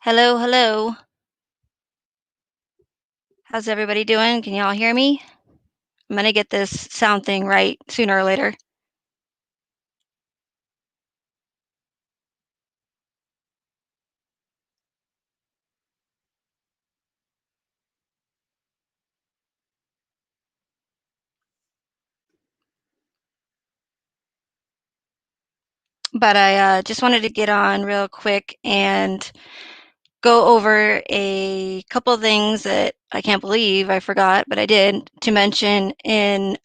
Hello, hello. How's everybody doing? Can y'all hear me? I'm gonna get this sound thing right sooner or later. But I just wanted to get on real quick and go over a couple things that I can't believe I forgot, but I did to mention in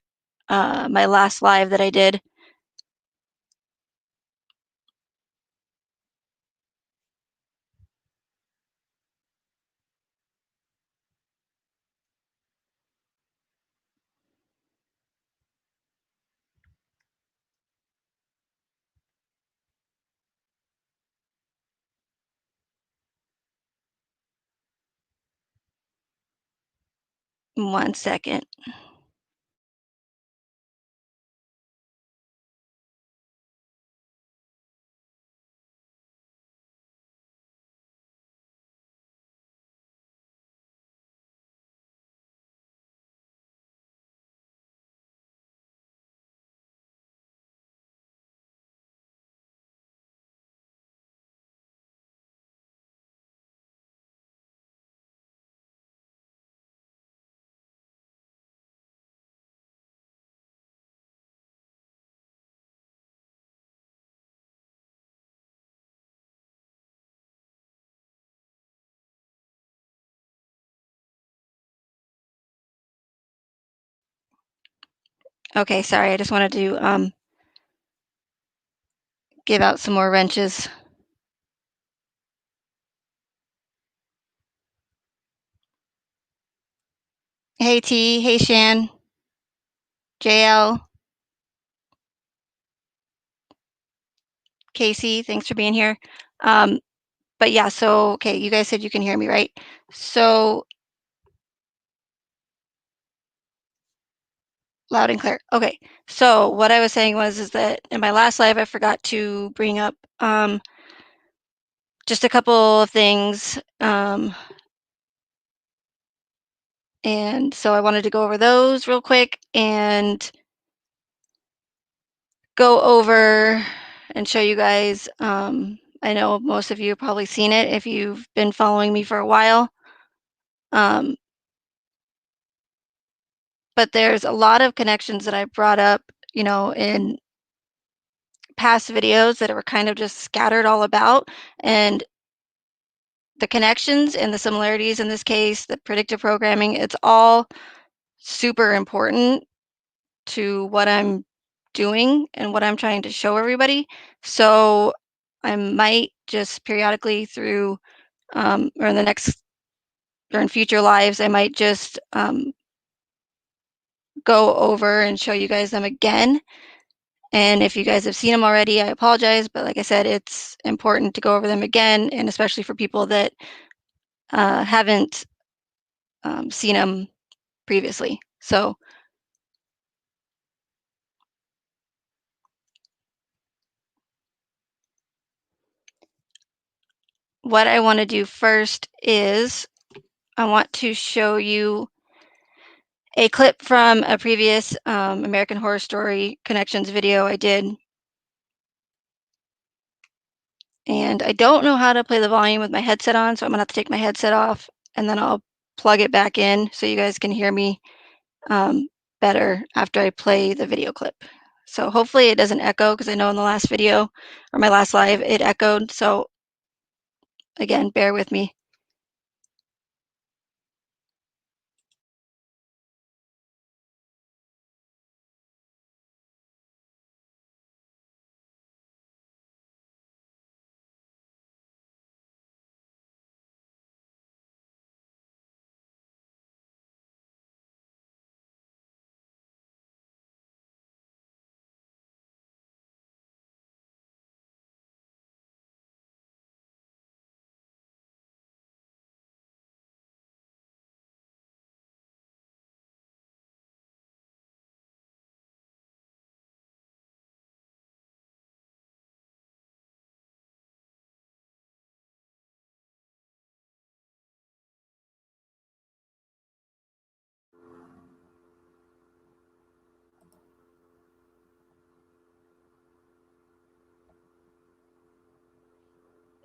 my last live that I did. One second. Okay, sorry. I just wanted to give out some more wrenches. Hey T, hey Shan, JL, Casey, thanks for being here. Um, but yeah, so okay, you guys said you can hear me, right? So loud and clear. Okay. So what I was saying was is that in my last live I forgot to bring up just a couple of things. And so I wanted to go over those real quick and go over and show you guys. I know most of you have probably seen it if you've been following me for a while. Um, but there's a lot of connections that I brought up, in past videos that were kind of just scattered all about. And the connections and the similarities in this case, the predictive programming, it's all super important to what I'm doing and what I'm trying to show everybody. So I might just periodically through, or in the next, or in future lives, I might just go over and show you guys them again. And if you guys have seen them already, I apologize. But like I said, it's important to go over them again, and especially for people that haven't seen them previously. So what I want to do first is I want to show you a clip from a previous American Horror Story Connections video I did. And I don't know how to play the volume with my headset on, so I'm gonna have to take my headset off and then I'll plug it back in so you guys can hear me better after I play the video clip. So hopefully it doesn't echo because I know in the last video or my last live it echoed. So again, bear with me.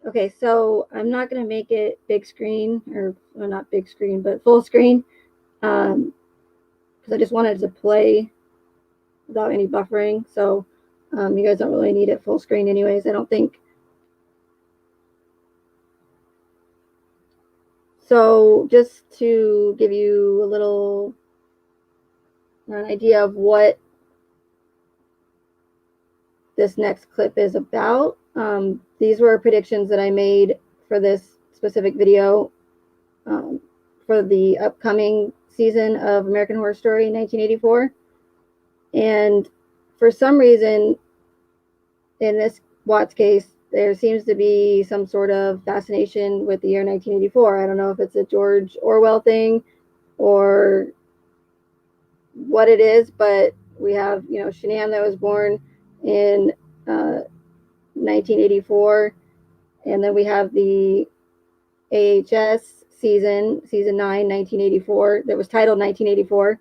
Okay, so I'm not going to make it big screen, or well, not big screen, but full screen, because I just wanted to play without any buffering. So you guys don't really need it full screen anyways, I don't think. So just to give you a little an idea of what this next clip is about, these were predictions that I made for this specific video for the upcoming season of American Horror Story 1984. And for some reason, in this Watts case, there seems to be some sort of fascination with the year 1984. I don't know if it's a George Orwell thing or what it is, but we have, Shanann that was born in 1984, and then we have the AHS season 9, 1984, that was titled 1984.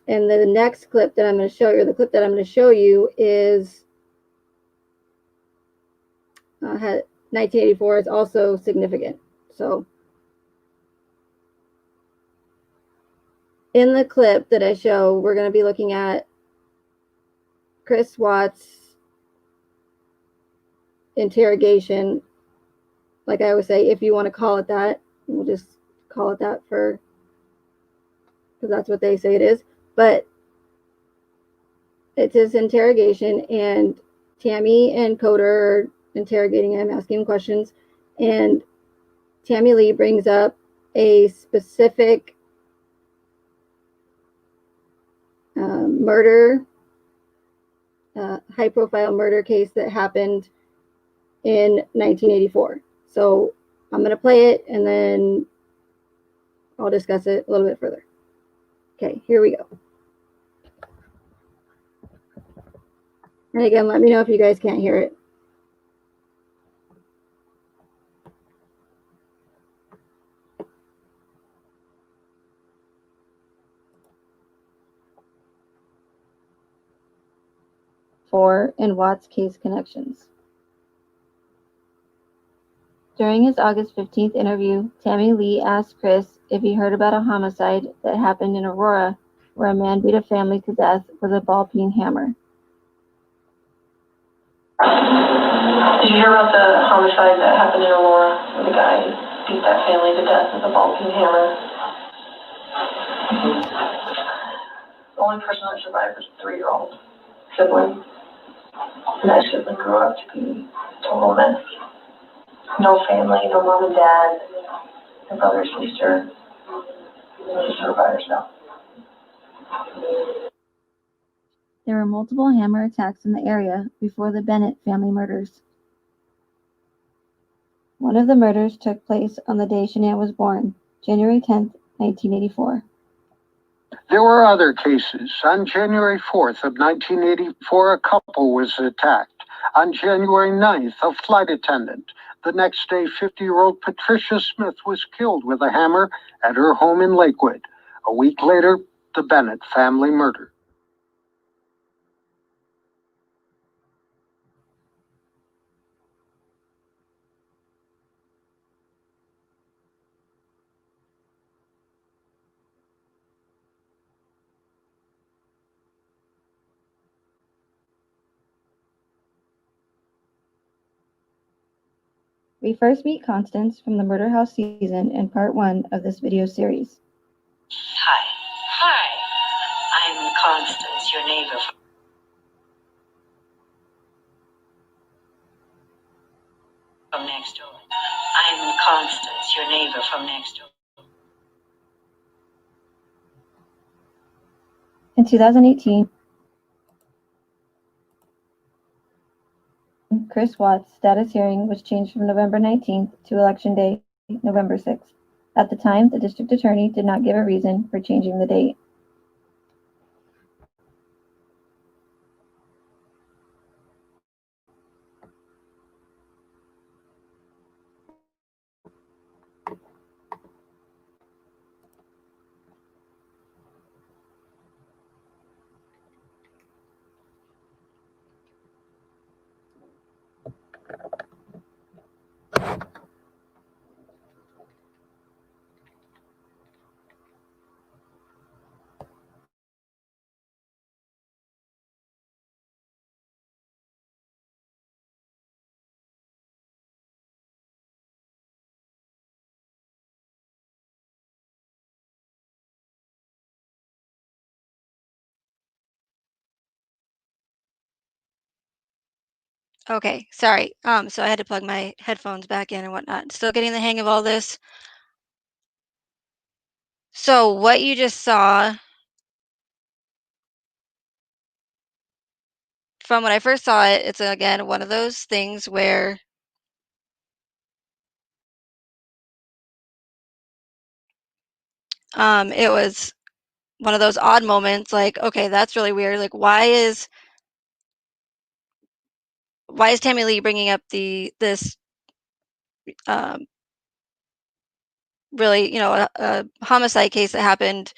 And the next clip that I'm going to show you, or the clip that I'm going to show you, is 1984 is also significant. So in the clip that I show, we're going to be looking at Chris Watts' interrogation. Like I always say, if you want to call it that, we'll just call it that because that's what they say it is. But it's his interrogation, and Tammy and Coder are interrogating him, asking him questions, and Tammy Lee brings up a specific murder, high-profile murder case that happened in 1984. So I'm going to play it, and then I'll discuss it a little bit further. Okay, here we go. And again, let me know if you guys can't hear it. For and Watts case connections. During his August 15th interview, Tammy Lee asked Chris if he heard about a homicide that happened in Aurora where a man beat a family to death with a ball-peen hammer. Did you hear about the homicide that happened in Aurora where the guy beat that family to death with a ball-peen hammer? The only person that survived was a 3-year-old sibling. And that sibling grew up to be a total mess. No family, no mom and dad, no brother, sister. Just her by herself. There were multiple hammer attacks in the area before the Bennett family murders. One of the murders took place on the day Shanann was born, January 10th, 1984. There were other cases. On January 4th of 1984, a couple was attacked. On January 9th, a flight attendant. The next day, 50-year-old Patricia Smith was killed with a hammer at her home in Lakewood. A week later, the Bennett family murder. We first meet Constance from the Murder House season in part 1 of this video series. Hi, I'm Constance, your neighbor from next door. I'm Constance, your neighbor from next door. In 2018, Chris Watts' status hearing was changed from November 19th to Election Day, November 6th. At the time, the district attorney did not give a reason for changing the date. Okay, sorry. So I had to plug my headphones back in and whatnot. Still getting the hang of all this. So what you just saw, from when I first saw it, it's again one of those things where it was one of those odd moments, like, okay, that's really weird. Like, why is Tammy Lee bringing up this um, really, a homicide case that happened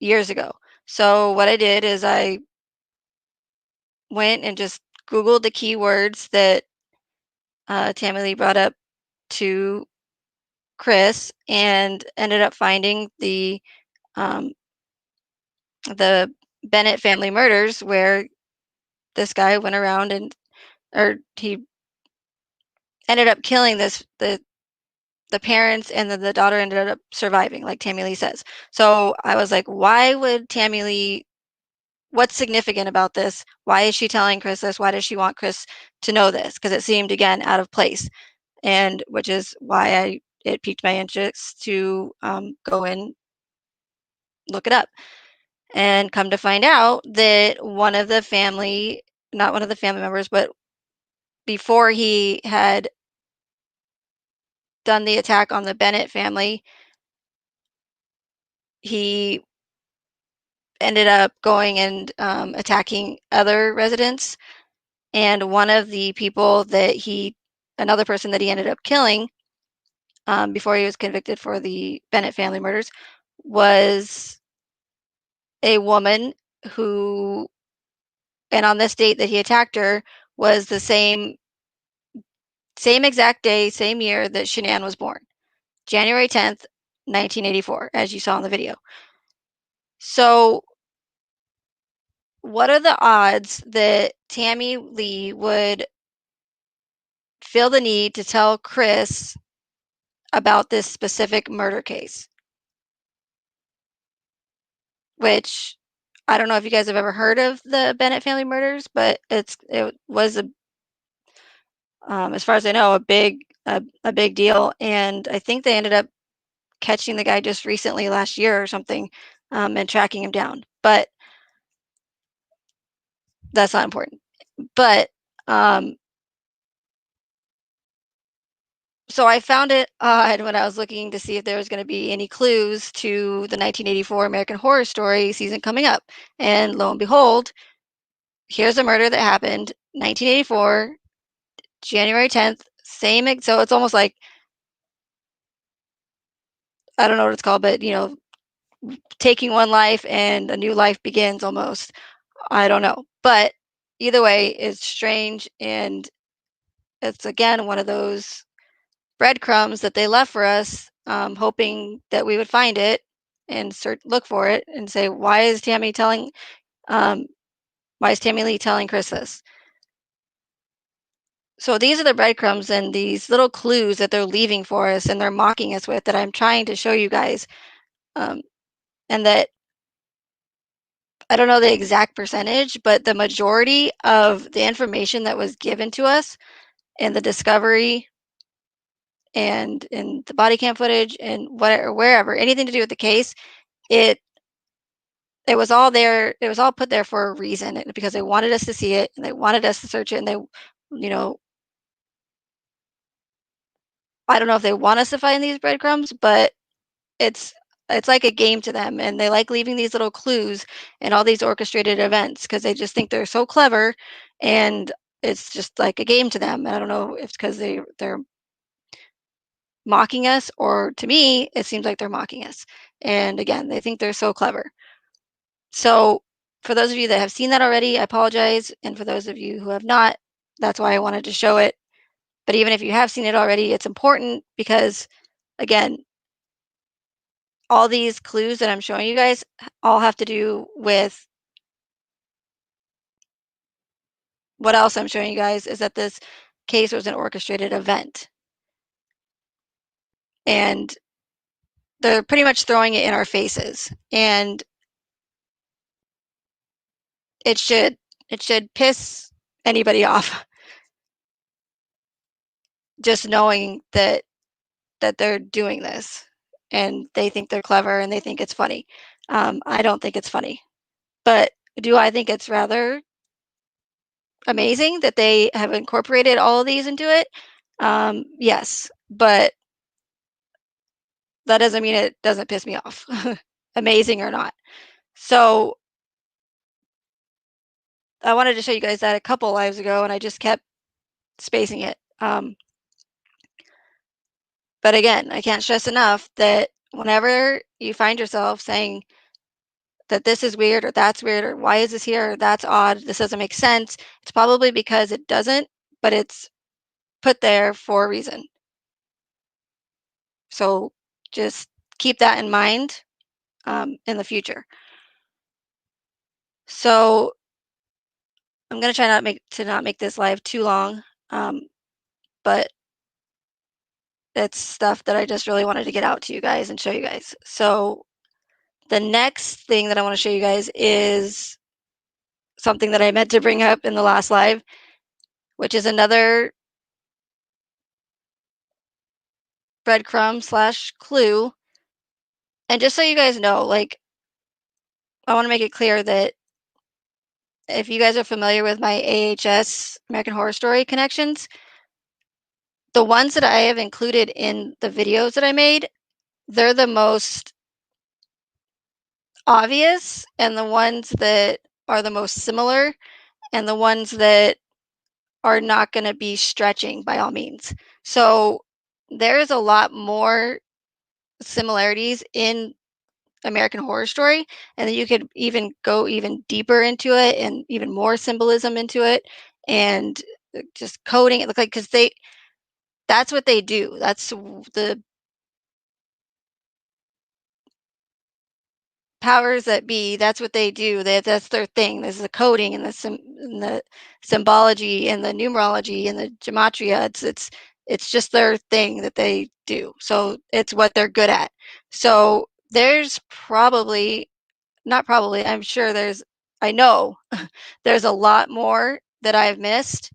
years ago? So what I did is I went and just Googled the keywords that Tammy Lee brought up to Chris and ended up finding um, the Bennett family murders, where this guy went around or he ended up killing the parents, and then the daughter ended up surviving, like Tammy Lee says. So I was like, why would Tammy Lee? What's significant about this? Why is she telling Chris this? Why does she want Chris to know this? Because it seemed again out of place, and which is why it piqued my interest to go and look it up. And come to find out that not one of the family members, but before he had done the attack on the Bennett family, he ended up going and attacking other residents. And one of the people another person that he ended up killing before he was convicted for the Bennett family murders, was a woman who, and on this date that he attacked her, was the same exact day, same year that Shanann was born, January 10th, 1984, as you saw in the video. So what are the odds that Tammy Lee would feel the need to tell Chris about this specific murder case? Which, I don't know if you guys have ever heard of the Bennett family murders, but it was as far as I know, a big deal. And I think they ended up catching the guy just recently, last year or something, and tracking him down. But that's not important. But um, so I found it odd when I was looking to see if there was going to be any clues to the 1984 American Horror Story season coming up. And lo and behold, here's a murder that happened 1984, January 10th, so it's almost like, I don't know what it's called, but taking one life and a new life begins almost. I don't know. But either way, it's strange, and it's again one of those breadcrumbs that they left for us, hoping that we would find it and look for it and say, um, why is Tammy Lee telling Chris this? So these are the breadcrumbs and these little clues that they're leaving for us, and they're mocking us with, that I'm trying to show you guys, um, and that I don't know the exact percentage, but the majority of the information that was given to us in the discovery and in the body cam footage and whatever, wherever, anything to do with the case, it it was all there. It was all put there for a reason, because they wanted us to see it and they wanted us to search it, and you know, I don't know if they want us to find these breadcrumbs, but it's it's like a game to them, and they like leaving these little clues and all these orchestrated events because they just think they're so clever, and it's just like a game to them. And I don't know if it's because they're mocking us, or to me it seems like they're mocking us, and again, they think they're so clever. So for those of you that have seen that already, I apologize, and for those of you who have not, that's why I wanted to show it. But even if you have seen it already, it's important because, again, all these clues that I'm showing you guys all have to do with what else I'm showing you guys, is that this case was an orchestrated event. And they're pretty much throwing it in our faces. And it should piss anybody off. just knowing that they're doing this and they think they're clever and they think it's funny. I don't think it's funny, but do I think it's rather amazing that they have incorporated all of these into it? Yes, but that doesn't mean it doesn't piss me off, amazing or not. So I wanted to show you guys that a couple lives ago, and I just kept spacing it. But again, I can't stress enough that whenever you find yourself saying that this is weird or that's weird or why is this here or that's odd, this doesn't make sense, it's probably because it doesn't, but it's put there for a reason. So just keep that in mind in the future. So I'm gonna try not make this live too long, but it's stuff that I just really wanted to get out to you guys and show you guys. So the next thing that I want to show you guys is something that I meant to bring up in the last live, which is another breadcrumb / clue. And just so you guys know, like, I want to make it clear that if you guys are familiar with my AHS, American Horror Story connections, the ones that I have included in the videos that I made, they're the most obvious and the ones that are the most similar and the ones that are not going to be stretching by all means. So there's a lot more similarities in American Horror Story, and then you could even go even deeper into it and even more symbolism into it and just coding it look like because that's what they do. That's the powers that be, that's what they do. That's their thing. There's the coding and and the symbology and the numerology and the gematria. It's just their thing that they do. So it's what they're good at. So there's probably not probably, I'm sure I know there's a lot more that I've missed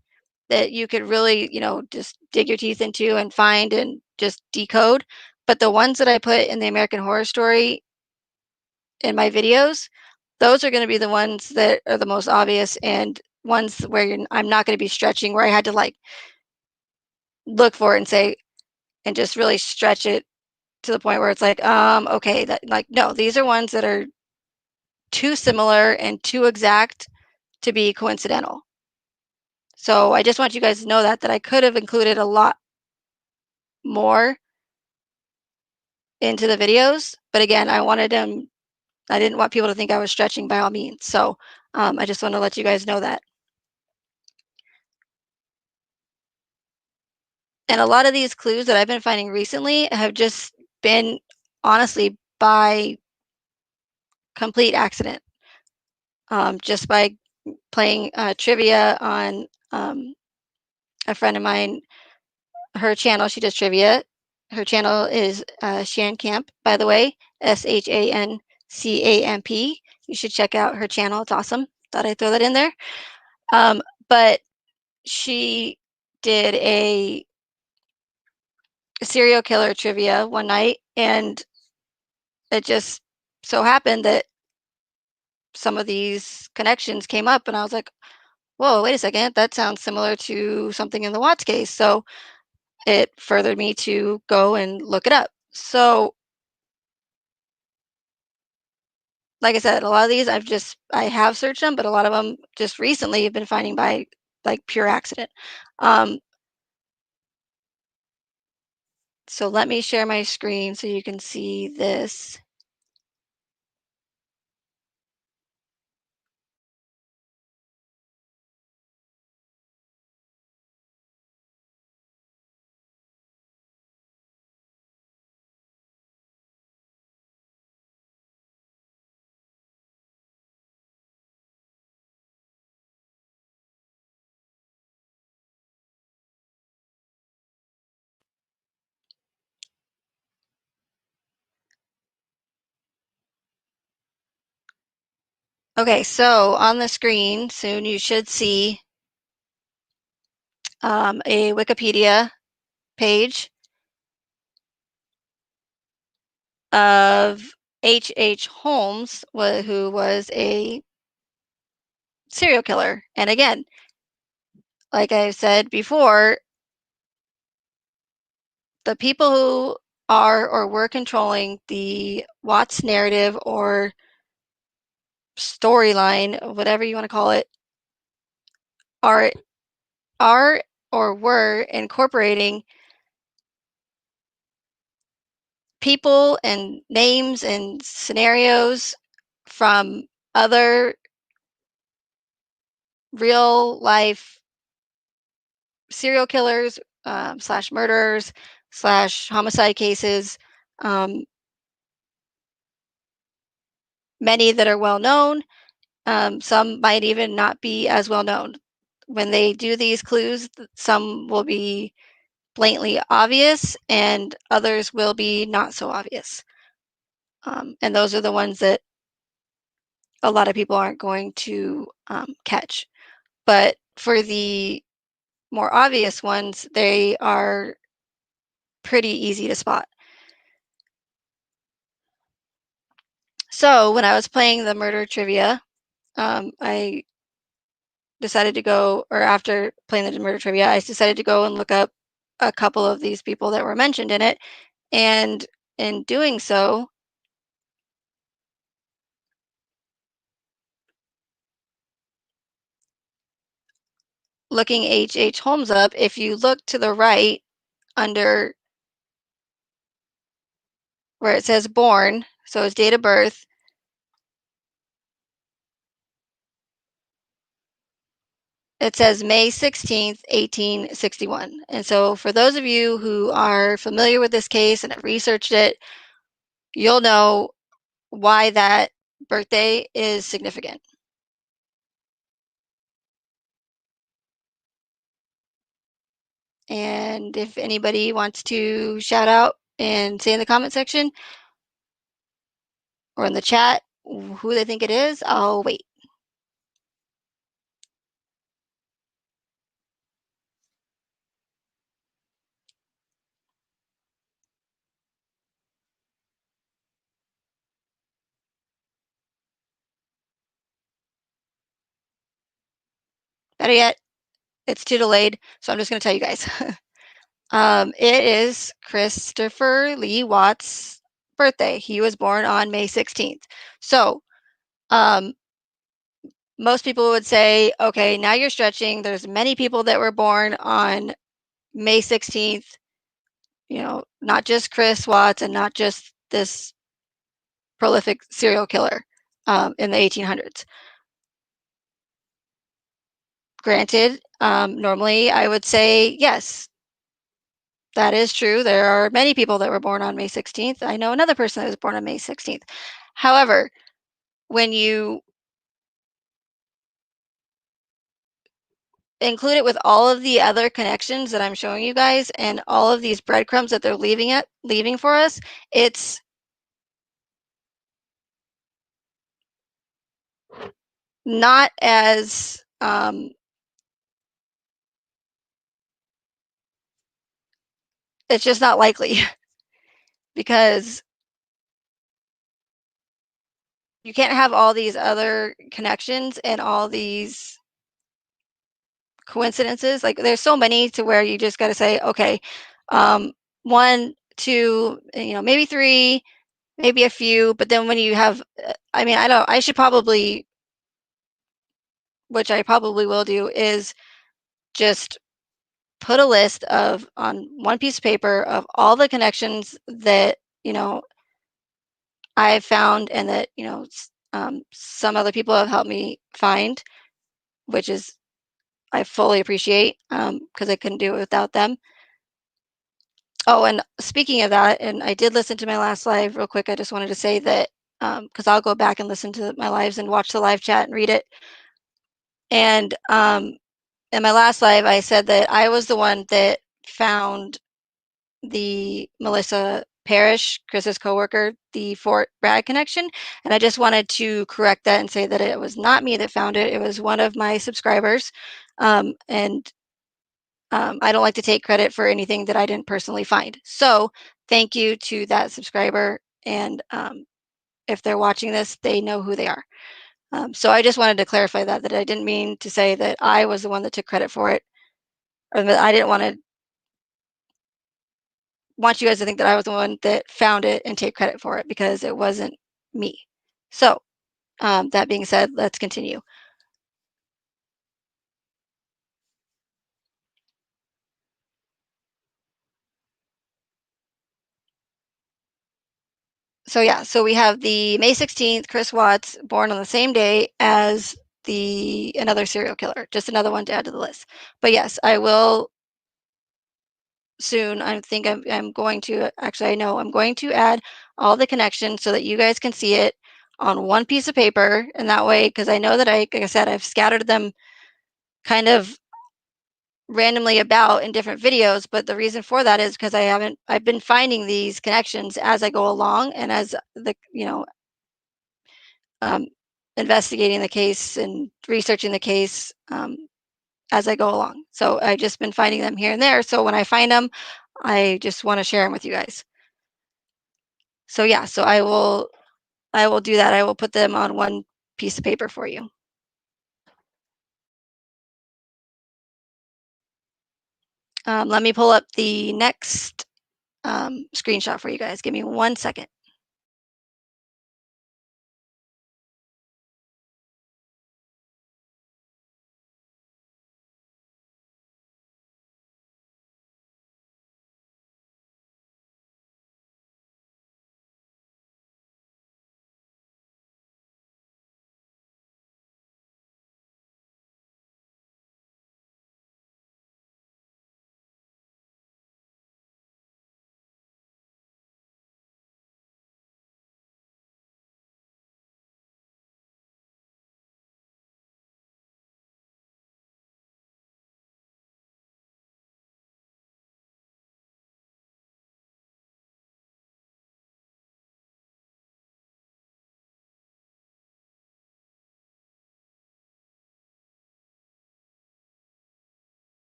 that you could really, just dig your teeth into and find and just decode. But the ones that I put in the American Horror Story in my videos, those are going to be the ones that are the most obvious and ones where I'm not going to be stretching, where I had to like look for it and say, and just really stretch it to the point where it's like, okay, that like, no, these are ones that are too similar and too exact to be coincidental. So I just want you guys to know that I could have included a lot more into the videos, but again, I didn't want people to think I was stretching by all means. So I just want to let you guys know that. And a lot of these clues that I've been finding recently have just been honestly by complete accident. Just by playing trivia on a friend of mine, her channel, she does trivia. Her channel is Shan Camp, by the way, SHANCAMP. You should check out her channel. It's awesome. Thought I'd throw that in there. But she did a serial killer trivia one night, and it just so happened that some of these connections came up, and I was like, whoa, wait a second, that sounds similar to something in the Watts case. So it furthered me to go and look it up. So like I said, a lot of these I have searched them, but a lot of them just recently have been finding by like pure accident. So let me share my screen so you can see this. Okay, so on the screen soon you should see a Wikipedia page of H.H. Holmes, who was a serial killer. And again, like I said before, the people who are or were controlling the Watts narrative or storyline, whatever you want to call it, are or were incorporating people and names and scenarios from other real life serial killers, slash murderers, slash homicide cases, um, many that are well known. Some might even not be as well known. When they do these clues, some will be blatantly obvious and others will be not so obvious. And those are the ones that a lot of people aren't going to catch. But for the more obvious ones, they are pretty easy to spot. So when I was playing the murder trivia, I decided to go, or after playing the murder trivia, I decided to go and look up a couple of these people that were mentioned in it. And in doing so, looking H.H. Holmes up, if you look to the right under where it says born, so his date of birth, it says May 16th, 1861. And so for those of you who are familiar with this case and have researched it, you'll know why that birthday is significant. And if anybody wants to shout out and say in the comment section or in the chat who they think it is, I'll wait. Better yet, it's too delayed, so I'm just going to tell you guys. It is Christopher Lee Watts' birthday. He was born on May 16th. So most people would say, okay, now you're stretching. There's many people that were born on May 16th, not just Chris Watts and not just this prolific serial killer in the 1800s. Granted, normally I would say, yes, that is true. There are many people that were born on May 16th. I know another person that was born on May 16th. However, when you include it with all of the other connections that I'm showing you guys and all of these breadcrumbs that they're leaving for us, it's not as it's just not likely because you can't have all these other connections and all these coincidences. Like there's so many to where you just got to say, okay, one, two, maybe three, maybe a few. But then when you have, I should probably, which I probably will do, is just put a list on one piece of paper of all the connections that I've found and that some other people have helped me find, which is I fully appreciate because I couldn't do it without them. Oh, and speaking of that, and I did listen to my last live real quick. I just wanted to say that because I'll go back and listen to my lives and watch the live chat and read it. And in my last live, I said that I was the one that found the Melissa Parrish, Chris's coworker, the Fort Bragg connection. And I just wanted to correct that and say that it was not me that found it. It was one of my subscribers. And I don't like to take credit for anything that I didn't personally find. So thank you to that subscriber. And if they're watching this, they know who they are. So I just wanted to clarify that I didn't mean to say that I was the one that took credit for it, or that I didn't want you guys to think that I was the one that found it and take credit for it, because it wasn't me. So that being said, let's continue. So yeah, so we have the May 16th, Chris Watts, born on the same day as another serial killer, just another one to add to the list. But yes, I will soon. I think I'm going to, actually, I know I'm going to add all the connections so that you guys can see it on one piece of paper. And that way, because I know that like I said, I've scattered them kind of randomly about in different videos, but the reason for that is because I've been finding these connections as I go along, and as um, investigating the case and researching the case as I go along. So I've just been finding them here and there. So when I find them, I just want to share them with you guys. So yeah, so I will do that. I will put them on one piece of paper for you. Let me pull up the next screenshot for you guys. Give me 1 second.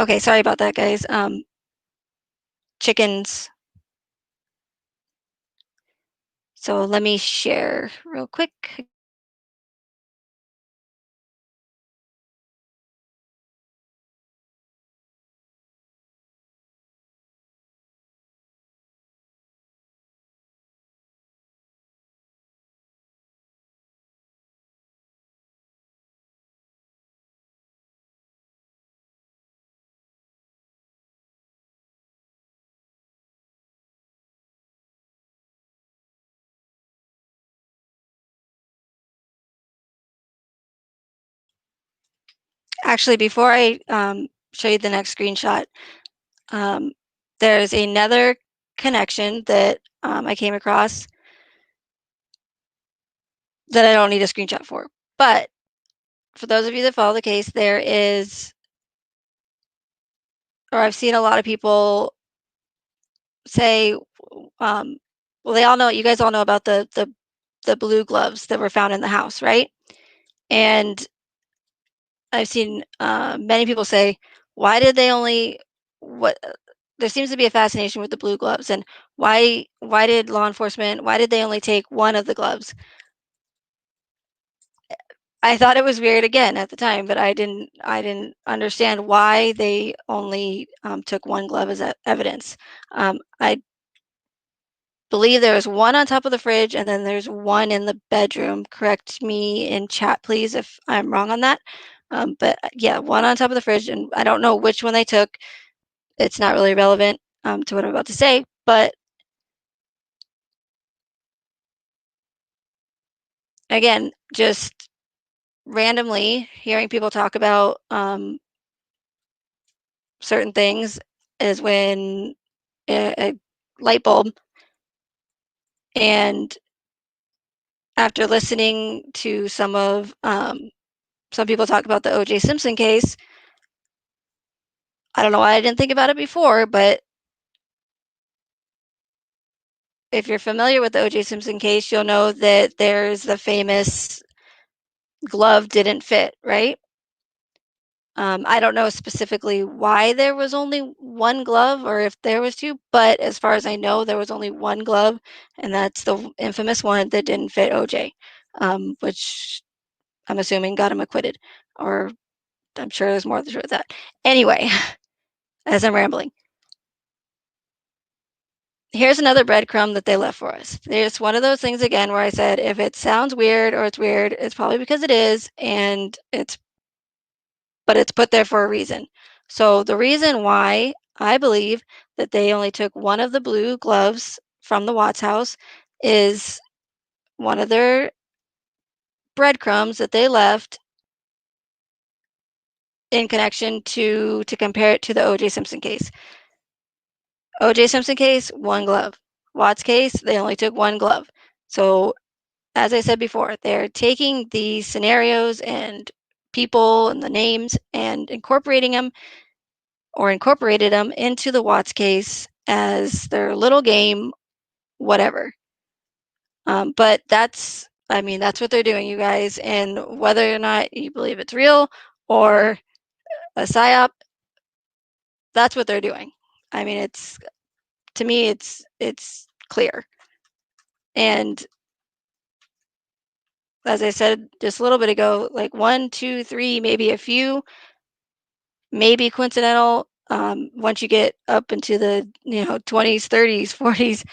Okay, sorry about that, guys. Chickens. So let me share real quick. Actually, before I show you the next screenshot, um, there's another connection that I came across that I don't need a screenshot for. But for those of you that follow the case, there is, or I've seen a lot of people say, well, they all know, you guys all know about the blue gloves that were found in the house, right? And I've seen many people say, why did they only what? There seems to be a fascination with the blue gloves, and why did law enforcement, why did they only take one of the gloves? I thought it was weird again at the time, but I didn't understand why they only took one glove as evidence. I believe there was one on top of the fridge, and then there's one in the bedroom. Correct me in chat, please, if I'm wrong on that. But yeah, one on top of the fridge, and I don't know which one they took. It's not really relevant to what I'm about to say, but again, just randomly hearing people talk about certain things is when a light bulb, and after listening to some people talk about the O.J. Simpson case, I don't know why I didn't think about it before, but if you're familiar with the O.J. Simpson case, you'll know that there's the famous glove didn't fit, right? I don't know specifically why there was only one glove or if there was two, but as far as I know, there was only one glove, and that's the infamous one that didn't fit OJ, which I'm assuming got him acquitted, or I'm sure there's more to that. Anyway, as I'm rambling, here's another breadcrumb that they left for us. There's one of those things again where I said, if it sounds weird or it's weird, it's probably because it is, and but it's put there for a reason. So the reason why I believe that they only took one of the blue gloves from the Watts house is one of their breadcrumbs that they left in connection to compare it to the O.J. Simpson case. O.J. Simpson case, one glove. Watts case, they only took one glove. So as I said before, they're taking the scenarios and people and the names and incorporating them or incorporated them into the Watts case as their little game, whatever. But that's what they're doing, you guys. And whether or not you believe it's real or a psyop, that's what they're doing. I mean, to me, it's clear. And as I said just a little bit ago, like one, two, three, maybe a few, maybe coincidental. Once you get up into the 20s, 30s, 40s,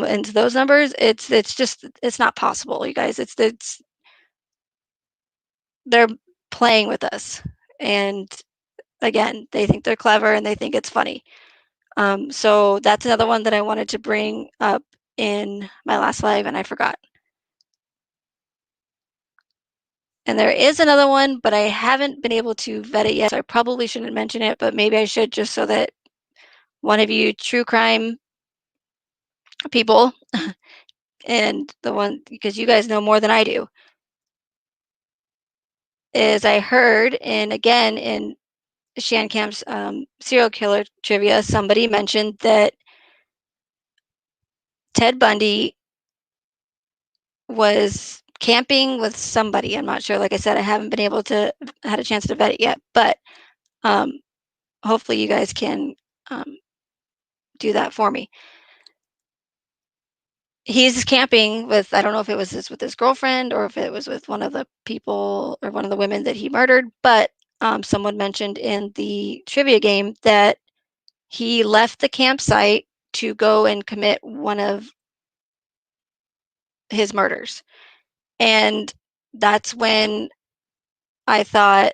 into those numbers, it's not possible, you guys. It's they're playing with us, and again, they think they're clever and they think it's funny. So that's another one that I wanted to bring up in my last live, and I forgot. And there is another one, but I haven't been able to vet it yet, so I probably shouldn't mention it, but maybe I should, just so that one of you true crime people, and the one, because you guys know more than I do, is I heard, and again, in Shan Camp's serial killer trivia, somebody mentioned that Ted Bundy was camping with somebody. I'm not sure. Like I said, I haven't been able to had a chance to vet it yet, but um, hopefully you guys can do that for me. He's camping with, I don't know if it was with his girlfriend or if it was with one of the people or one of the women that he murdered, but someone mentioned in the trivia game that he left the campsite to go and commit one of his murders. And that's when I thought,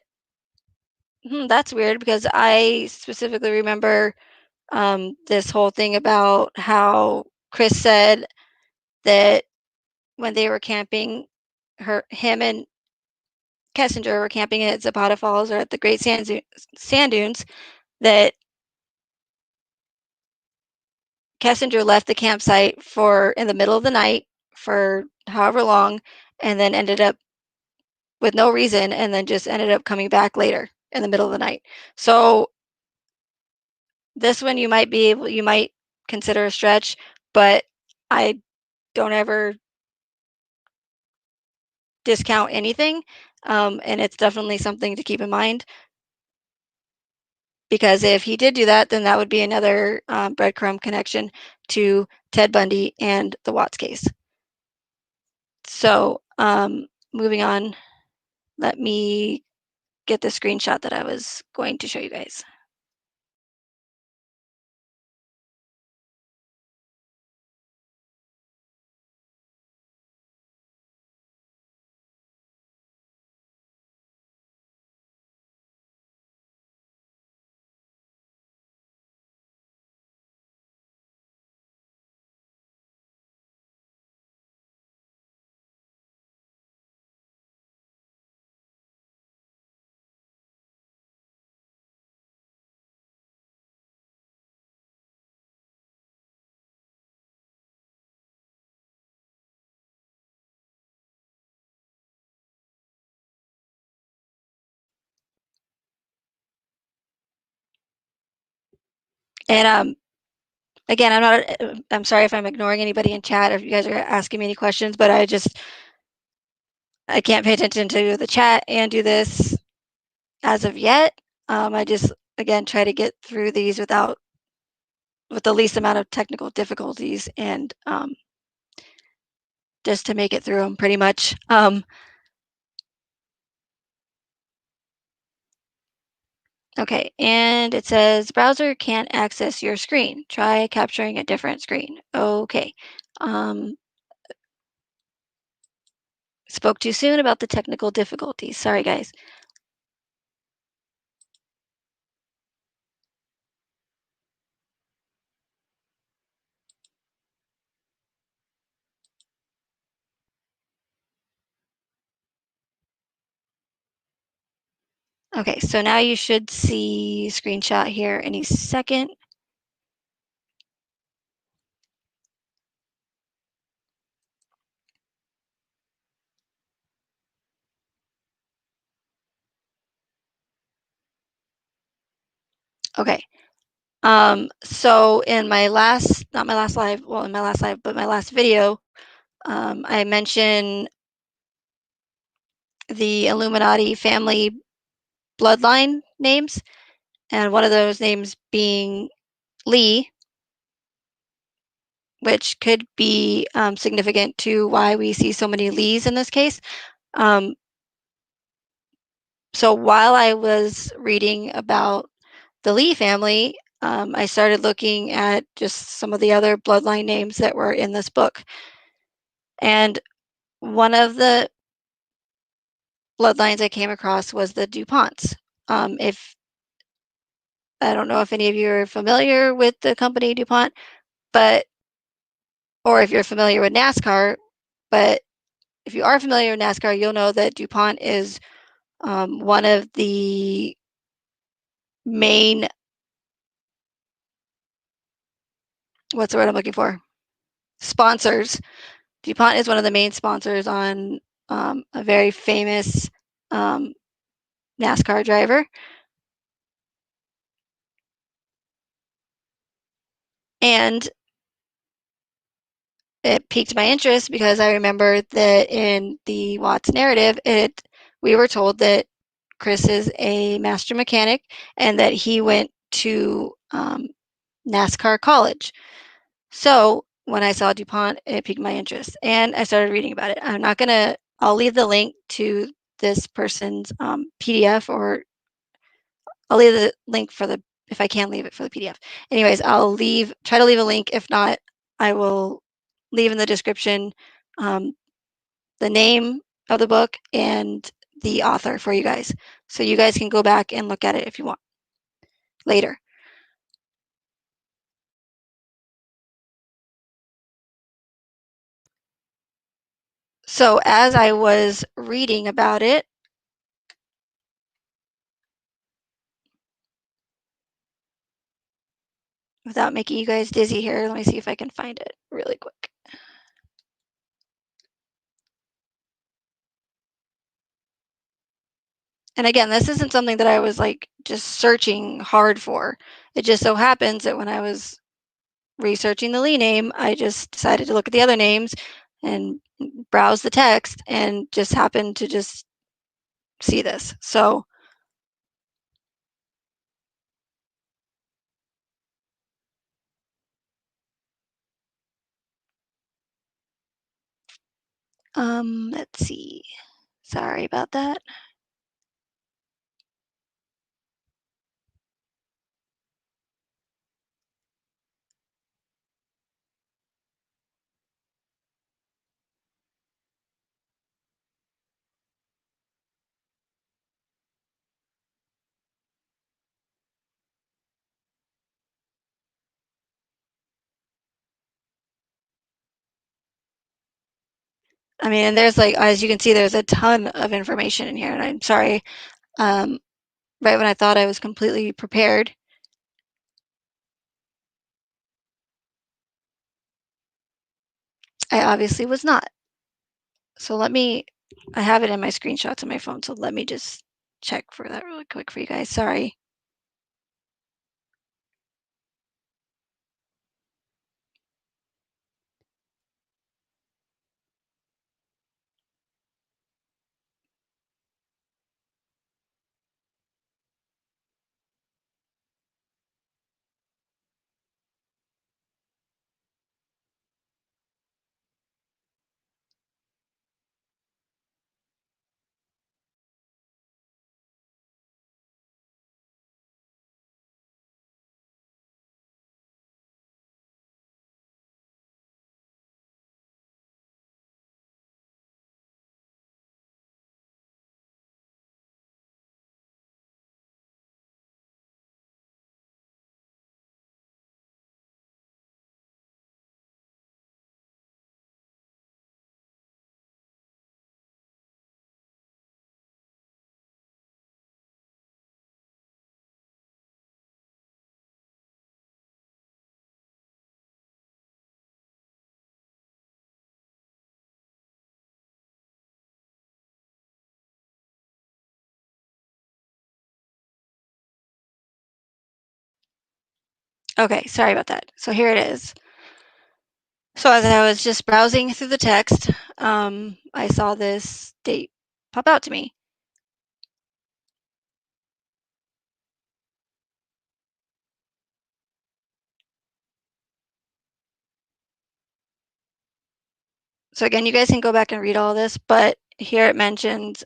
that's weird, because I specifically remember this whole thing about how Chris said that when they were camping, him and Kessinger were camping at Zapata Falls or at the Great Sand Dunes, that Kessinger left the campsite in the middle of the night for however long, and then ended up with no reason, and then just ended up coming back later in the middle of the night. So this one you might consider a stretch, but I don't ever discount anything, and it's definitely something to keep in mind, because if he did do that, then that would be another breadcrumb connection to Ted Bundy and the Watts case. So moving on, let me get the screenshot that I was going to show you guys. And again, I'm sorry if I'm ignoring anybody in chat or if you guys are asking me any questions, but I can't pay attention to the chat and do this as of yet. I just, again, try to get through these with the least amount of technical difficulties, and just to make it through them pretty much. Okay, and it says browser can't access your screen. Try capturing a different screen. Okay. Spoke too soon about the technical difficulties. Sorry, guys. Okay, so now you should see screenshot here any second. Okay. So in my last, not my last live, well, in my last live, but my last video, I mentioned the Illuminati family bloodline names, and one of those names being Lee, which could be significant to why we see so many Lees in this case. Um, so while I was reading about the Lee family, I started looking at just some of the other bloodline names that were in this book. And one of the bloodlines I came across was the DuPonts. If I don't know if any of you are familiar with the company DuPont, but or if you're familiar with NASCAR, but if you are familiar with NASCAR, you'll know that DuPont is one of the main, what's the word I'm looking for? Sponsors. DuPont is one of the main sponsors on a very famous um, NASCAR driver. And it piqued my interest because I remember that in the Watts narrative, we were told that Chris is a master mechanic and that he went to NASCAR college. So when I saw DuPont, it piqued my interest and I started reading about it. I'll leave the link to this person's PDF, or I'll leave the link if I can leave it for the PDF. Anyways, try to leave a link. If not, I will leave in the description the name of the book and the author for you guys. So you guys can go back and look at it if you want later. So as I was reading about it, without making you guys dizzy here, let me see if I can find it really quick. And again, this isn't something that I was like just searching hard for. It just so happens that when I was researching the Lee name, I just decided to look at the other names and browse the text and just happened to just see this. So let's see. Sorry about that. I mean, and there's like, as you can see, there's a ton of information in here, and I'm sorry. Right when I thought I was completely prepared, I obviously was not. So I have it in my screenshots on my phone, so let me just check for that really quick for you guys. Sorry. Okay, sorry about that. So here it is. So as I was just browsing through the text, I saw this date pop out to me. So again, you guys can go back and read all this, but here it mentions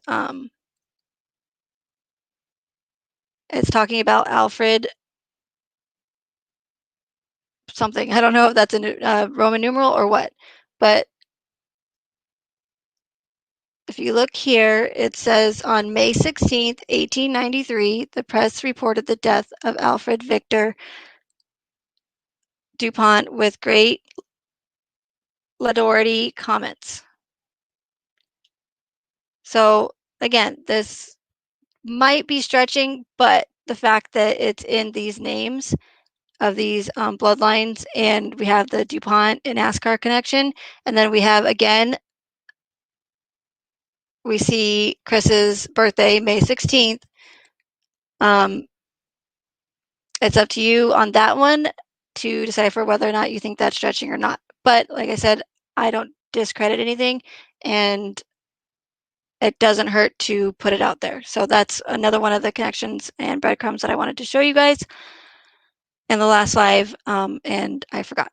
it's talking about Alfred something. I don't know if that's a Roman numeral or what, but if you look here, it says on May 16th, 1893, the press reported the death of Alfred Victor DuPont with great laudatory comments. So again, this might be stretching, but the fact that it's in these names of these bloodlines, and we have the DuPont and NASCAR connection, and then we have again, we see Chris's birthday, May 16th. It's up to you on that one to decipher whether or not you think that's stretching or not. But like I said, I don't discredit anything, and it doesn't hurt to put it out there. So that's another one of the connections and breadcrumbs that I wanted to show you guys in the last live, and I forgot.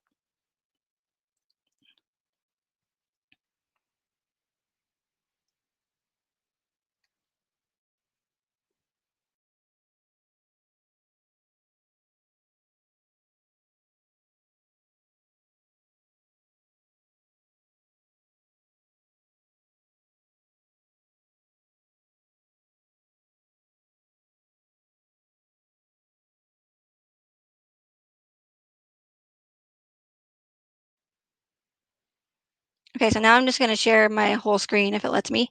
Okay, so now I'm just going to share my whole screen if it lets me.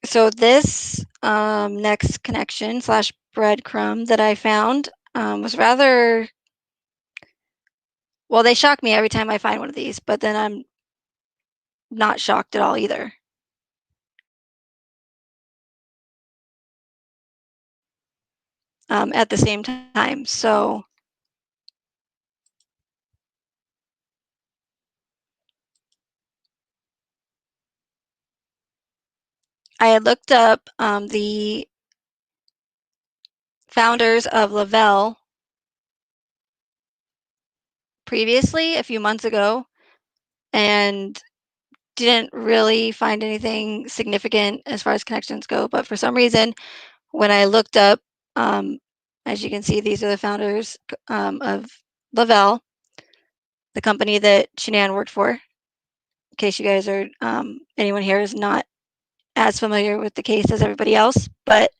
So this next connection slash breadcrumb that I found was rather, well, they shock me every time I find one of these, but then I'm not shocked at all either. At the same time. So I had looked up the founders of Lavelle previously, a few months ago, and didn't really find anything significant as far as connections go. But for some reason, when I looked up, as you can see, these are the founders of Lavelle, the company that Shanann worked for. In case you guys are, anyone here is not as familiar with the case as everybody else, but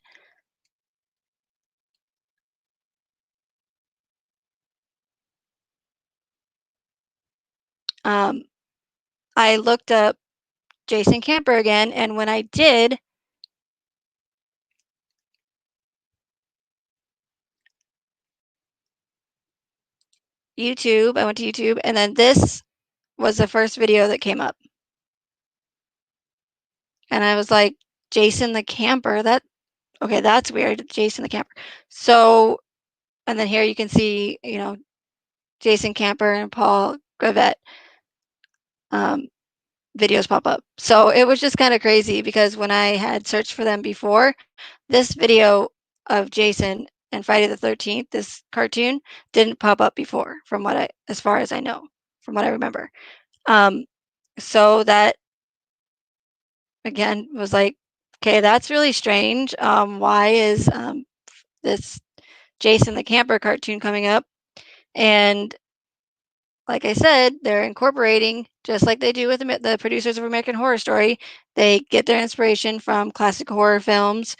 I looked up Jason Camper again, and when I did, I went to YouTube, and then this was the first video that came up. And I was like, Jason the Camper, okay, that's weird, Jason the Camper. So, and then here you can see, Jason Camper and Paul Gravett videos pop up. So it was just kind of crazy because when I had searched for them before, this video of Jason and Friday the 13th, this cartoon, didn't pop up before as far as I know, from what I remember. So that, again, was like, okay, that's really strange. Why is this Jason the Camper cartoon coming up? And like I said, they're incorporating, just like they do with the producers of American Horror Story, they get their inspiration from classic horror films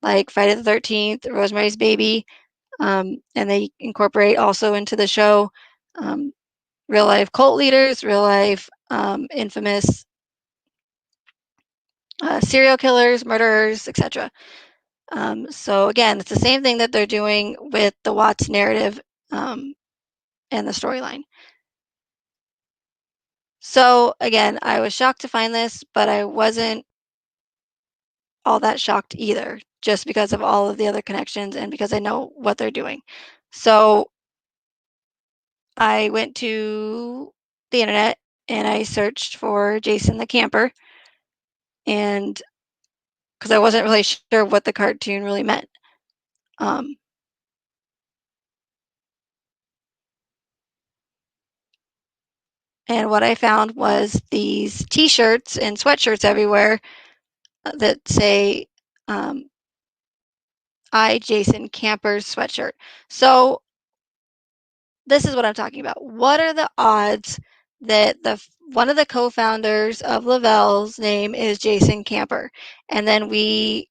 like Friday the 13th, Rosemary's Baby, and they incorporate also into the show real life cult leaders, real life infamous serial killers, murderers, etc. So again, it's the same thing that they're doing with the Watts narrative and the storyline. So again, I was shocked to find this, but I wasn't all that shocked either, just because of all of the other connections and because I know what they're doing. So I went to the internet and I searched for Jason the Camper, and because I wasn't really sure what the cartoon really meant. Um, and what I found was these T-shirts and sweatshirts everywhere that say "I Jason Camper's sweatshirt." So this is what I'm talking about. What are the odds that one of the co-founders of Lavelle's name is Jason Camper, and then we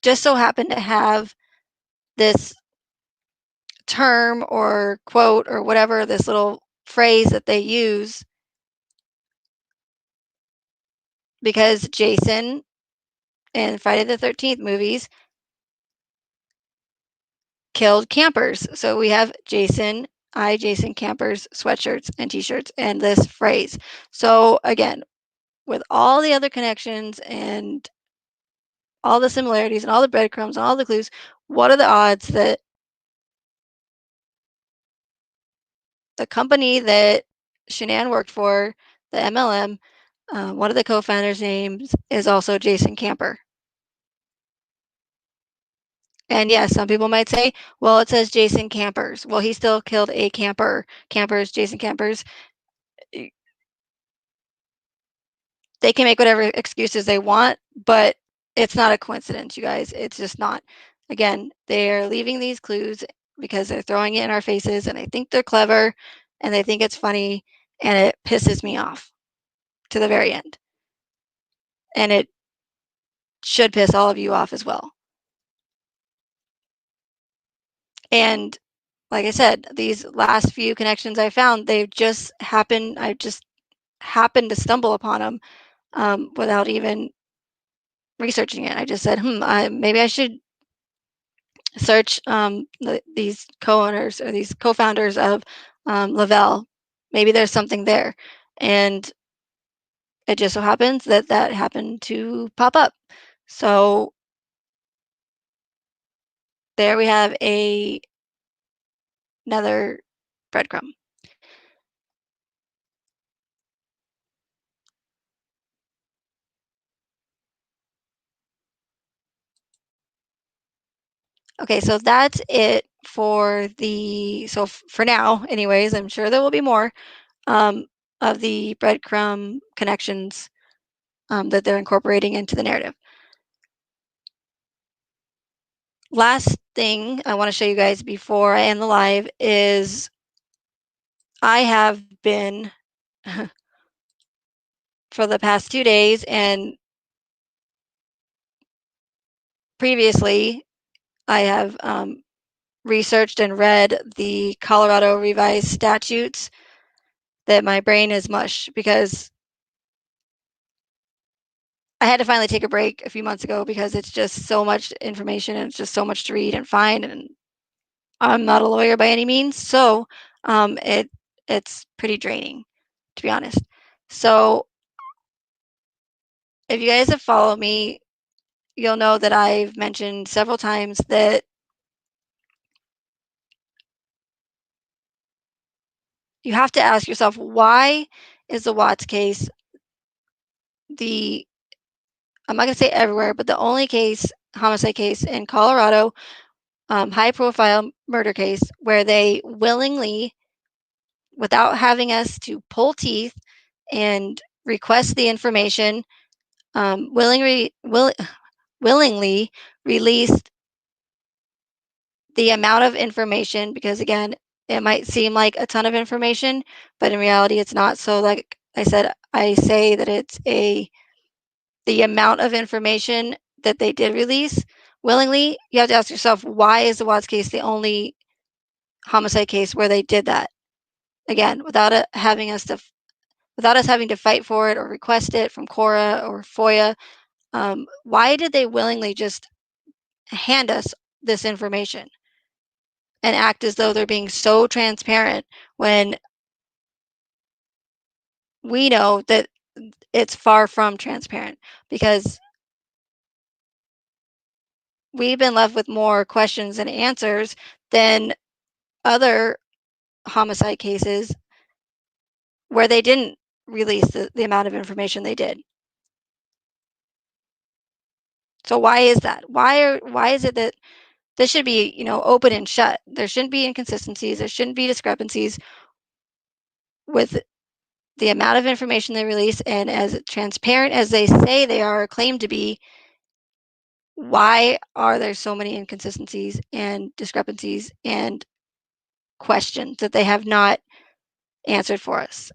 just so happen to have this term or quote or whatever, this little phrase that they use, because Jason in Friday the 13th movies killed campers. So we have Jason, I Jason Camper's sweatshirts and t-shirts and this phrase. So again, with all the other connections and all the similarities and all the breadcrumbs and all the clues, what are the odds that the company that Shanann worked for, the MLM, one of the co-founders' names is also Jason Camper? And yes, some people might say, well, it says Jason Campers. Well, he still killed a camper. Campers, Jason Campers. They can make whatever excuses they want, but it's not a coincidence, you guys. It's just not. Again, they're leaving these clues because they're throwing it in our faces, and they think they're clever, and they think it's funny, and it pisses me off to the very end. And it should piss all of you off as well. And like I said, these last few connections I found, I just happened to stumble upon them without even researching it. I just said, maybe I should search these co-owners or these co-founders of Lavelle. Maybe there's something there. And it just so happens that that happened to pop up. So there we have another breadcrumb. Okay, so that's it for for now, anyways. I'm sure there will be more of the breadcrumb connections that they're incorporating into the narrative. Last thing I want to show you guys before I end the live is I have been for the past 2 days and previously I have researched and read the Colorado revised statutes that my brain is mush because I had to finally take a break a few months ago because it's just so much information and it's just so much to read and find, and I'm not a lawyer by any means, so it's pretty draining, to be honest. So if you guys have followed me, you'll know that I've mentioned several times that you have to ask yourself, why is the Watts case I'm not going to say everywhere, but the only homicide case in Colorado, high profile murder case, where they willingly, without having us to pull teeth and request the information, willingly released the amount of information, because again, it might seem like a ton of information, but in reality it's not. So like I said, I say that it's the amount of information that they did release willingly. You have to ask yourself, why is the Watts case the only homicide case where they did that? Again, without us having to fight for it or request it from Cora or FOIA. Why did they willingly just hand us this information and act as though they're being so transparent when we know that it's far from transparent? Because we've been left with more questions and answers than other homicide cases where they didn't release the amount of information they did. So why is that? Why is it that this should be, open and shut? There shouldn't be inconsistencies. There shouldn't be discrepancies with the amount of information they release, and as transparent as they say they are claimed to be. Why are there so many inconsistencies and discrepancies and questions that they have not answered for us?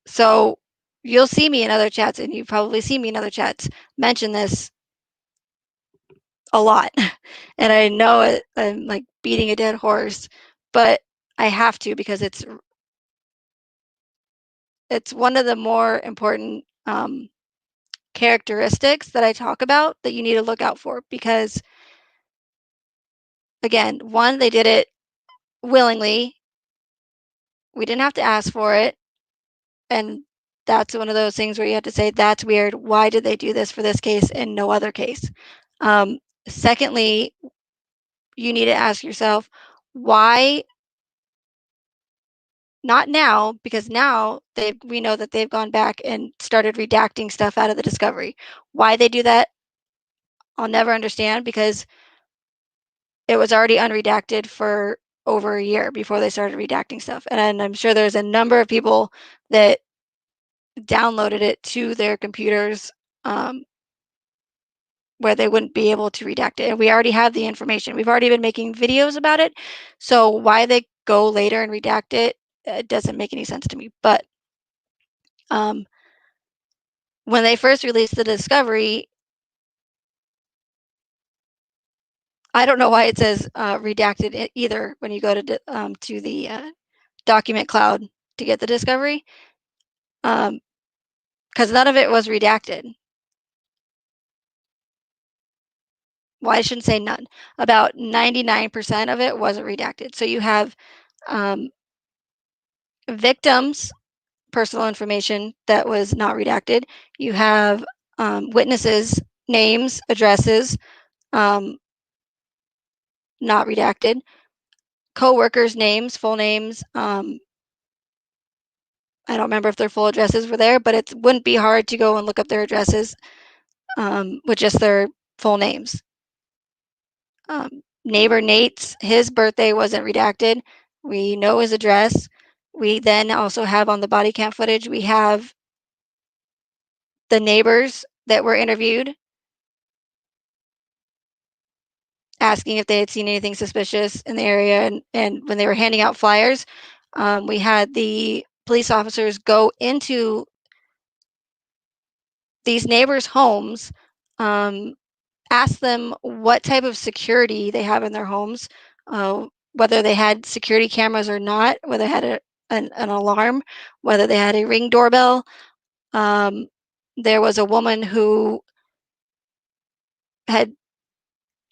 So you'll see me in other chats, and you probably see me in other chats mention this a lot. And I know I'm like beating a dead horse, but I have to, because it's one of the more important characteristics that I talk about that you need to look out for. Because again, one, they did it willingly. We didn't have to ask for it. And that's one of those things where you have to say, that's weird. Why did they do this for this case and no other case? Secondly, you need to ask yourself, why not now? Because now we know that they've gone back and started redacting stuff out of the discovery. Why they do that, I'll never understand, because it was already unredacted for over a year before they started redacting stuff. And I'm sure there's a number of people that downloaded it to their computers where they wouldn't be able to redact it. And we already have the information. We've already been making videos about it. So why they go later and redact it, it doesn't make any sense to me. But when they first released the discovery, I don't know why it says redacted either when you go to the document cloud to get the discovery, because none of it was redacted. Well, I shouldn't say none. About 99% of it wasn't redacted. So you have victims' personal information that was not redacted. You have witnesses' names, addresses, not redacted. Co-workers' names, full names. I don't remember if their full addresses were there, but it wouldn't be hard to go and look up their addresses with just their full names. Neighbor Nate's, his birthday wasn't redacted. We know his address. We then also have on the body cam footage, we have the neighbors that were interviewed asking if they had seen anything suspicious in the area. And when they were handing out flyers, we had the police officers go into these neighbors' homes, ask them what type of security they have in their homes, whether they had security cameras or not, whether they had an alarm, whether they had a Ring doorbell. There was a woman who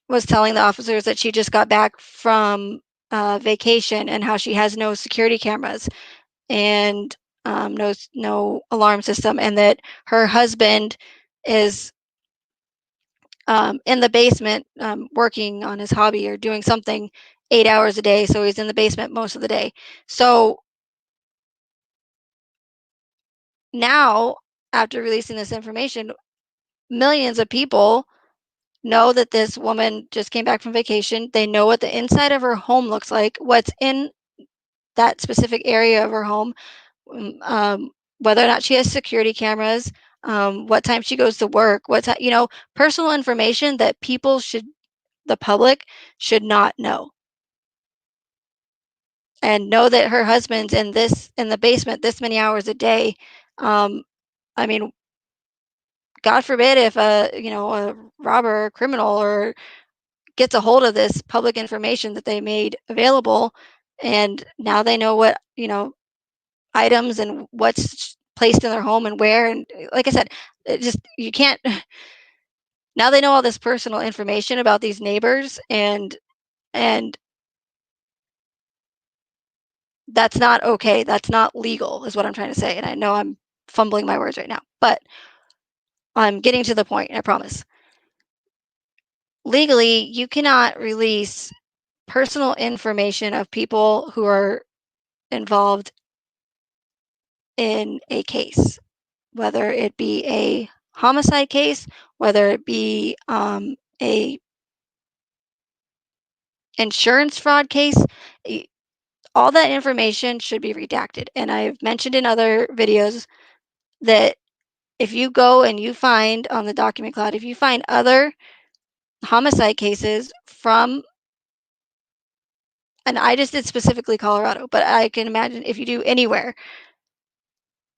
was telling the officers that she just got back from vacation and how she has no security cameras and no alarm system, and that her husband is in the basement working on his hobby or doing something 8 hours a day, so he's in the basement most of the day. So now, after releasing this information, millions of people know that this woman just came back from vacation. They know what the inside of her home looks like, what's in that specific area of her home, whether or not she has security cameras, what time she goes to work, personal information that the public should not know. And know that her husband's in the basement this many hours a day. I mean, God forbid if a robber or criminal or gets a hold of this public information that they made available, and now they know what items and what's placed in their home and where. And like I said, you can't. Now they know all this personal information about these neighbors, and that's not okay. That's not legal, is what I'm trying to say. And I know I'm fumbling my words right now, but I'm getting to the point, I promise. Legally, you cannot release personal information of people who are involved in a case, whether it be a homicide case, whether it be a insurance fraud case. All that information should be redacted. And I've mentioned in other videos that if you go and you find on the document cloud, if you find other homicide cases from, and I just did specifically Colorado, but I can imagine if you do anywhere,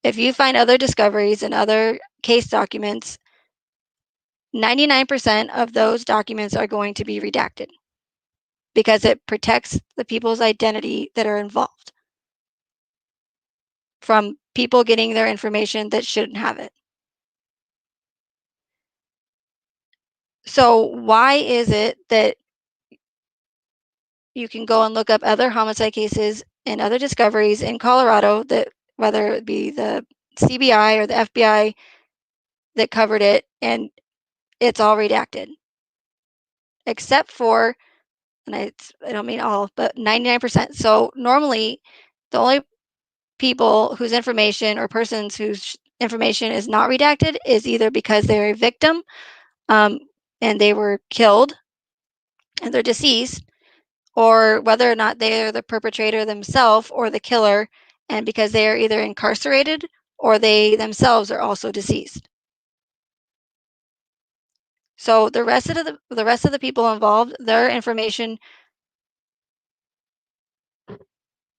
if you find other discoveries and other case documents, 99% of those documents are going to be redacted because it protects the people's identity that are involved from people getting their information that shouldn't have it. So why is it that you can go and look up other homicide cases and other discoveries in Colorado, that whether it be the CBI or the FBI that covered it, and it's all redacted, except for, and I don't mean all, but 99%. So normally the only people whose information or persons whose information is not redacted is either because they're a victim and they were killed and they're deceased, or whether or not they are the perpetrator themselves or the killer, and because they are either incarcerated or they themselves are also deceased. So the rest of the people involved, their information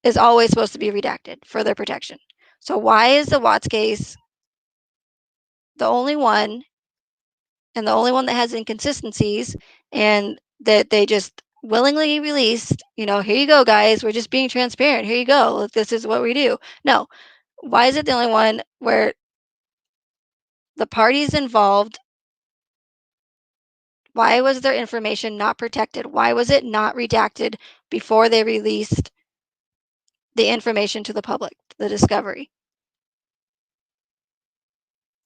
is always supposed to be redacted for their protection. So why is the Watts case the only one, and the only one that has inconsistencies, and that they just willingly released, here you go, guys, we're just being transparent, here you go, this is what we do? No. Why is it the only one where the parties involved, why was their information not protected? Why was it not redacted before they released the information to the public, the discovery?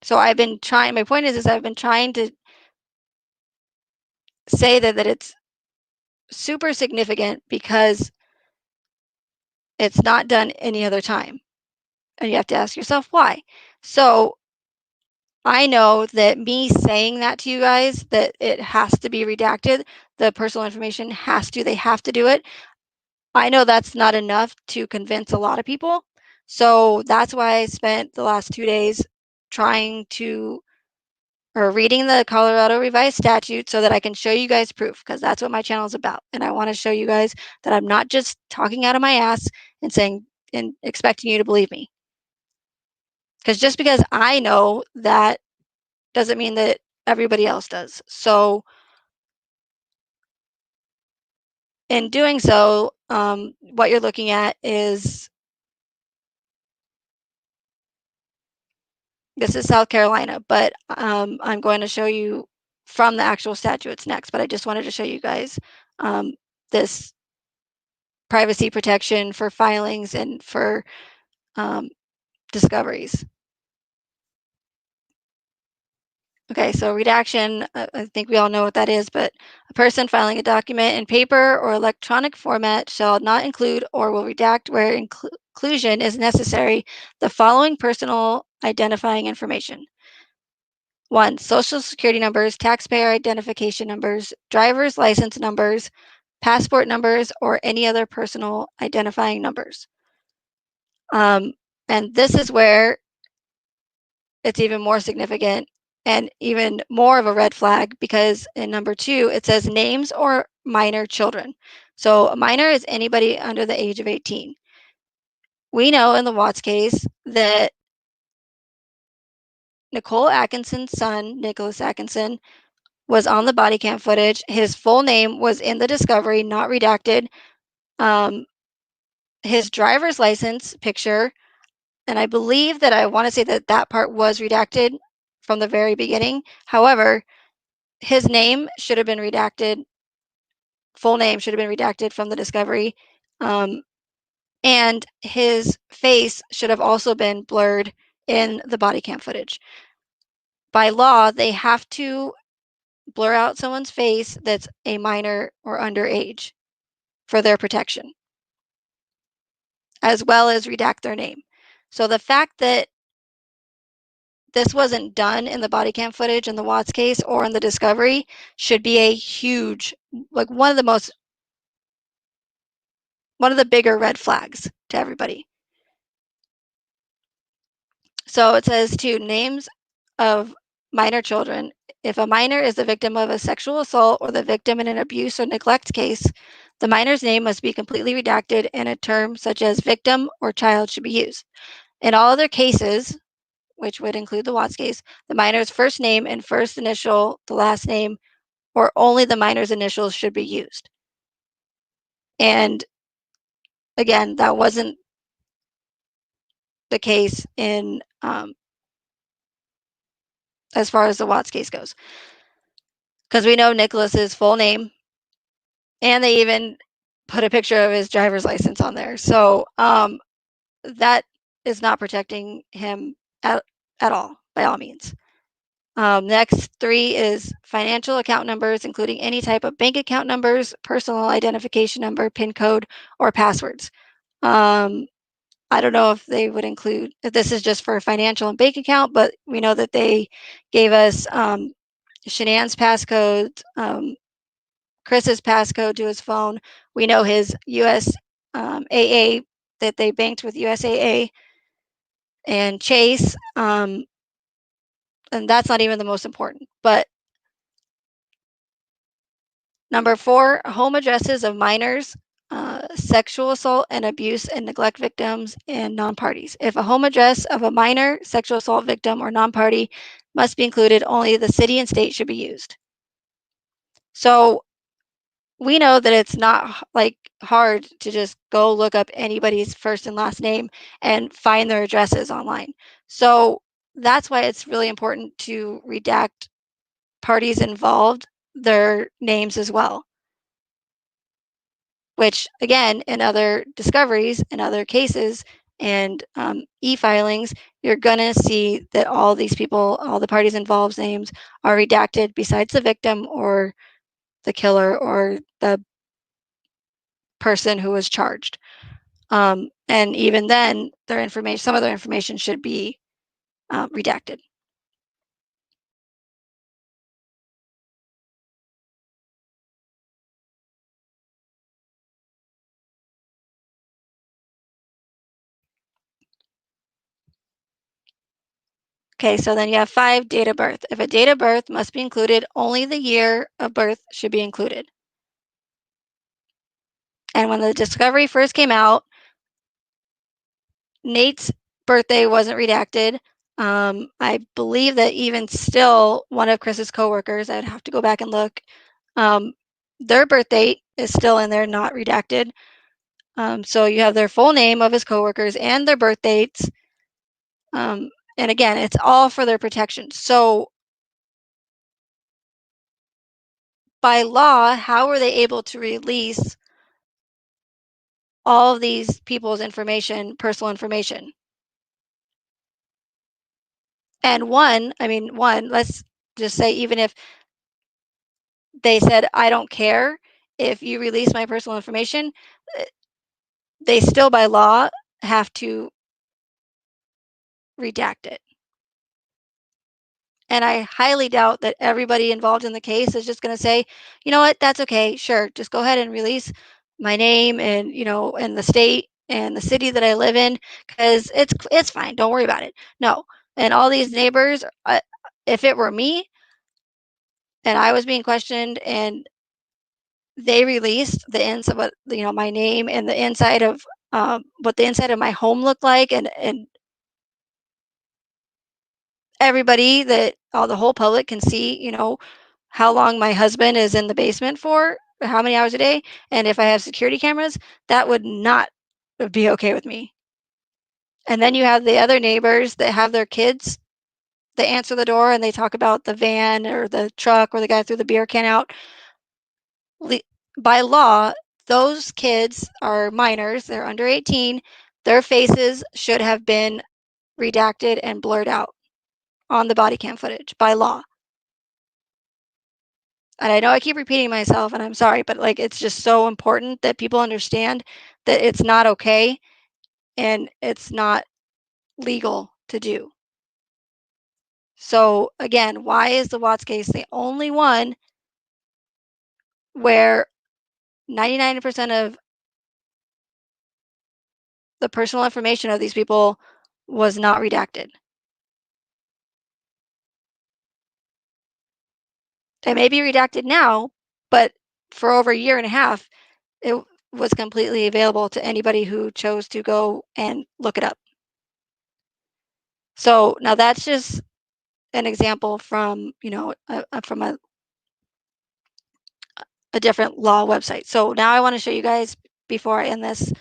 So I've been trying, my point is I've been trying to say that it's super significant because it's not done any other time. And you have to ask yourself why. So I know that me saying that to you guys, that it has to be redacted, the personal information they have to do it. I know that's not enough to convince a lot of people. So that's why I spent the last 2 days reading the Colorado Revised Statute so that I can show you guys proof, because that's what my channel is about. And I want to show you guys that I'm not just talking out of my ass and saying and expecting you to believe me. Because just because I know that doesn't mean that everybody else does. So in doing so, what you're looking at is, this is South Carolina, but I'm going to show you from the actual statutes next, but I just wanted to show you guys this privacy protection for filings and for discoveries. Okay, so redaction, I think we all know what that is, but a person filing a document in paper or electronic format shall not include or will redact where inclusion is necessary the following personal identifying information. 1, social security numbers, taxpayer identification numbers, driver's license numbers, passport numbers, or any other personal identifying numbers. And this is where it's even more significant and even more of a red flag, because in number 2, it says names or minor children. So a minor is anybody under the age of 18. We know in the Watts case that Nicole Atkinson's son, Nicholas Atkinson, was on the body cam footage. His full name was in the discovery, not redacted. His driver's license picture, and I believe that I want to say that that part was redacted from the very beginning. However, his name should have been redacted. Full name should have been redacted from the discovery. And his face should have also been blurred in the body cam footage. By law, they have to blur out someone's face that's a minor or underage for their protection, as well as redact their name. So the fact that this wasn't done in the body cam footage in the Watts case or in the discovery should be a huge, like one of the bigger red flags to everybody. So it says to names of minor children. If a minor is the victim of a sexual assault or the victim in an abuse or neglect case, the minor's name must be completely redacted and a term such as victim or child should be used. In all other cases, which would include the Watts case, the minor's first name and first initial, the last name, or only the minor's initials should be used. And again, that wasn't the case in as far as the Watts case goes. Because we know Nicholas's full name, and they even put a picture of his driver's license on there. So that is not protecting him at all, by all means. Next 3 is financial account numbers, including any type of bank account numbers, personal identification number, PIN code, or passwords. I don't know if they would include, if this is just for financial and bank account, but we know that they gave us Shanann's passcode, Chris's passcode to his phone. We know his USAA, that they banked with USAA and Chase, and that's not even the most important. But number 4, home addresses of minors, sexual assault and abuse and neglect victims and non-parties. If a home address of a minor sexual assault victim or non-party must be included, only the city and state should be used. So we know that it's not like hard to just go look up anybody's first and last name and find their addresses online. So that's why it's really important to redact parties involved, their names as well. Which again, in other discoveries and other cases and e-filings, you're gonna see that all these people, all the parties involved's names are redacted besides the victim or the killer or the person who was charged. And even then, their information, some of their information should be redacted. Okay, so then you have 5, date of birth. If a date of birth must be included, only the year of birth should be included. And when the discovery first came out, Nate's birthday wasn't redacted. I believe that even still, one of Chris's coworkers, I'd have to go back and look, their birth date is still in there, not redacted. So you have their full name of his coworkers and their birth dates. And again, it's all for their protection. So by law, how were they able to release all of these people's information, personal information? And one, let's just say, even if they said, I don't care if you release my personal information, they still by law have to redact it. And I highly doubt that everybody involved in the case is just going to say, you know what, that's okay, sure, just go ahead and release my name and, and the state and the city that I live in, because it's fine, don't worry about it. No. And all these neighbors, if it were me and I was being questioned and they released the inside, what, my name and the inside of what the inside of my home looked like, and everybody, that all the whole public can see, how long my husband is in the basement for, how many hours a day, and if I have security cameras, that would not be okay with me. And then you have the other neighbors that have their kids, they answer the door and they talk about the van or the truck or the guy threw the beer can out. By law, those kids are minors, they're under 18, their faces should have been redacted and blurred out on the body cam footage by law. And I know I keep repeating myself, and I'm sorry, but like it's just so important that people understand that it's not okay and it's not legal to do. So again, why is the Watts case the only one where 99% of the personal information of these people was not redacted? It may be redacted now, but for over a year and a half, it was completely available to anybody who chose to go and look it up. So now that's just an example from, you know, from a different law website. So now I want to show you guys, before I end this,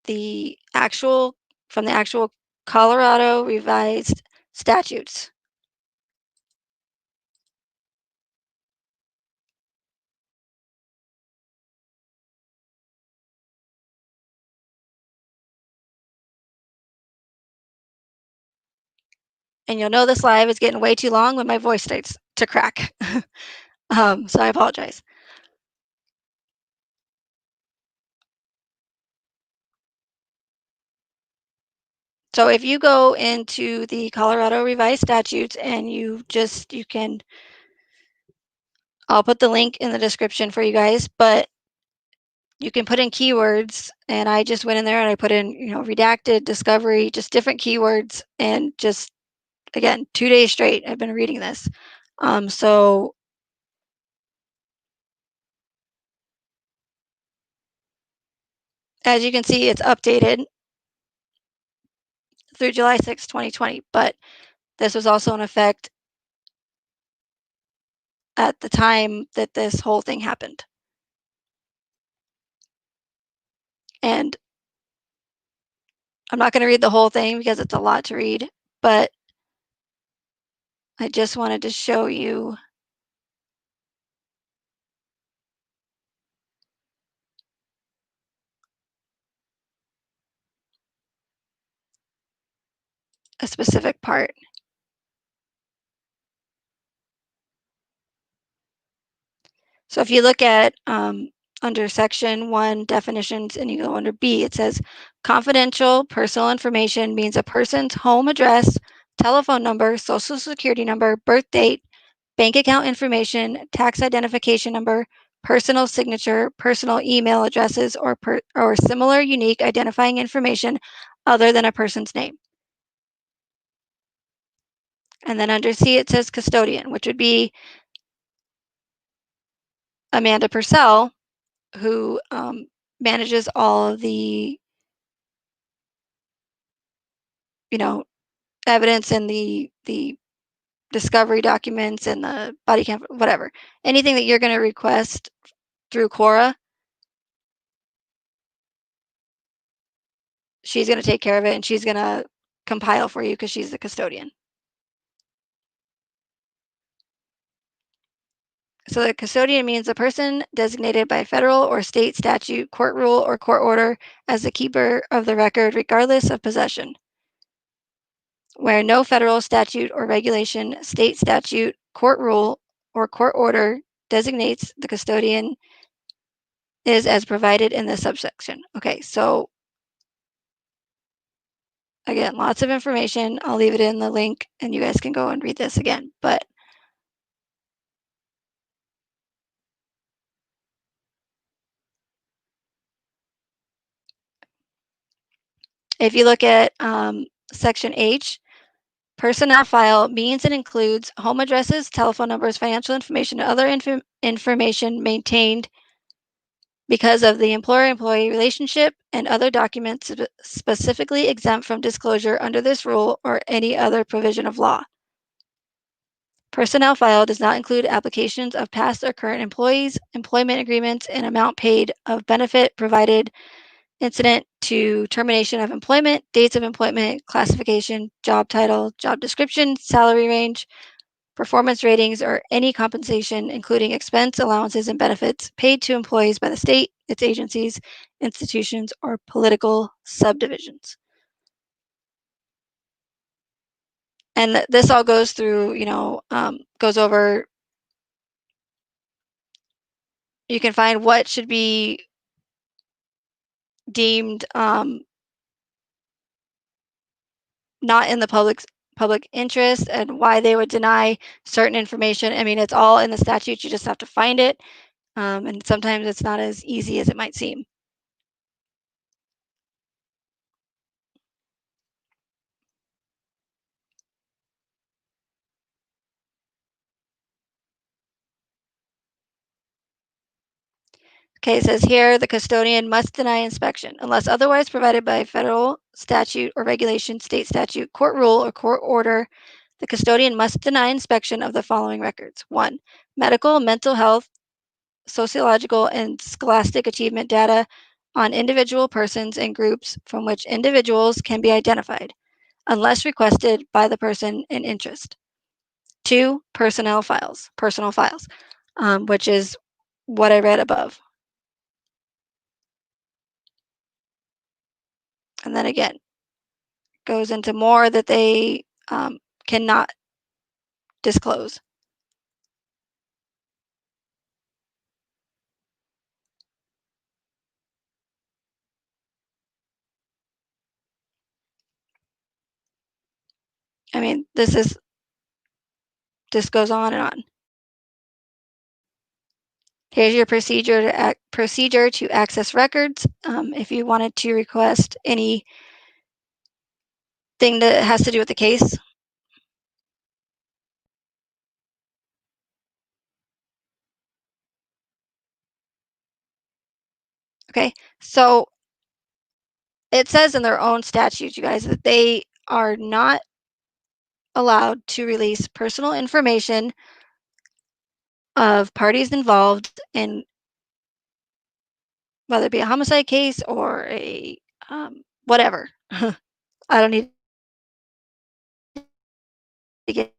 the actual, from the actual Colorado revised statutes. And you'll know this live is getting way too long when my voice starts to crack. So I apologize. So if you go into the Colorado revised statutes and you can, I'll put the link in the description for you guys, but you can put in keywords, and I just went in there and I put in, you know, redacted, discovery, just different keywords, and just, again, 2 days straight I've been reading this. So as you can see, it's updated through July 6, 2020, but this was also in effect at the time that this whole thing happened. And I'm not going to read the whole thing because it's a lot to read, but I just wanted to show you a specific part. So if you look at under section 1 definitions and you go under B, it says confidential personal information means a person's home address, telephone number, social security number, birth date, bank account information, tax identification number, personal signature, personal email addresses, or similar unique identifying information other than a person's name. And then under C, it says custodian, which would be Amanda Purcell, who manages all of the, you know, evidence and the discovery documents and the body cam, whatever. Anything that you're going to request through Quora, she's going to take care of it, and she's going to compile for you because she's the custodian. So the custodian means a person designated by federal or state statute, court rule, or court order as the keeper of the record, regardless of possession. Where no federal statute or regulation, state statute, court rule, or court order designates the custodian is as provided in this subsection. Okay, so again, lots of information. I'll leave it in the link and you guys can go and read this again. But if you look at section H, personnel file means and includes home addresses, telephone numbers, financial information, and other information maintained because of the employer-employee relationship and other documents specifically exempt from disclosure under this rule or any other provision of law. Personnel file does not include applications of past or current employees, employment agreements, and amount paid of benefit provided incident to termination of employment, dates of employment, classification, job title, job description, salary range, performance ratings, or any compensation, including expense, allowances, and benefits paid to employees by the state, its agencies, institutions, or political subdivisions. And this all goes through, goes over, you can find what should be deemed not in the public interest and why they would deny certain information. I mean, it's all in the statute. You just have to find it. And sometimes it's not as easy as it might seem. Okay, it says here, the custodian must deny inspection unless otherwise provided by federal statute or regulation, state statute, court rule, or court order. The custodian must deny inspection of the following records. 1. Medical, mental health, sociological, and scholastic achievement data on individual persons and groups from which individuals can be identified, unless requested by the person in interest. 2. Personal files, which is what I read above. And then again, goes into more that they cannot disclose. I mean, this goes on and on. Here's your procedure to access records. If you wanted to request anything that has to do with the case. Okay, so it says in their own statutes, you guys, that they are not allowed to release personal information of parties involved in whether it be a homicide case or a whatever. I don't need to give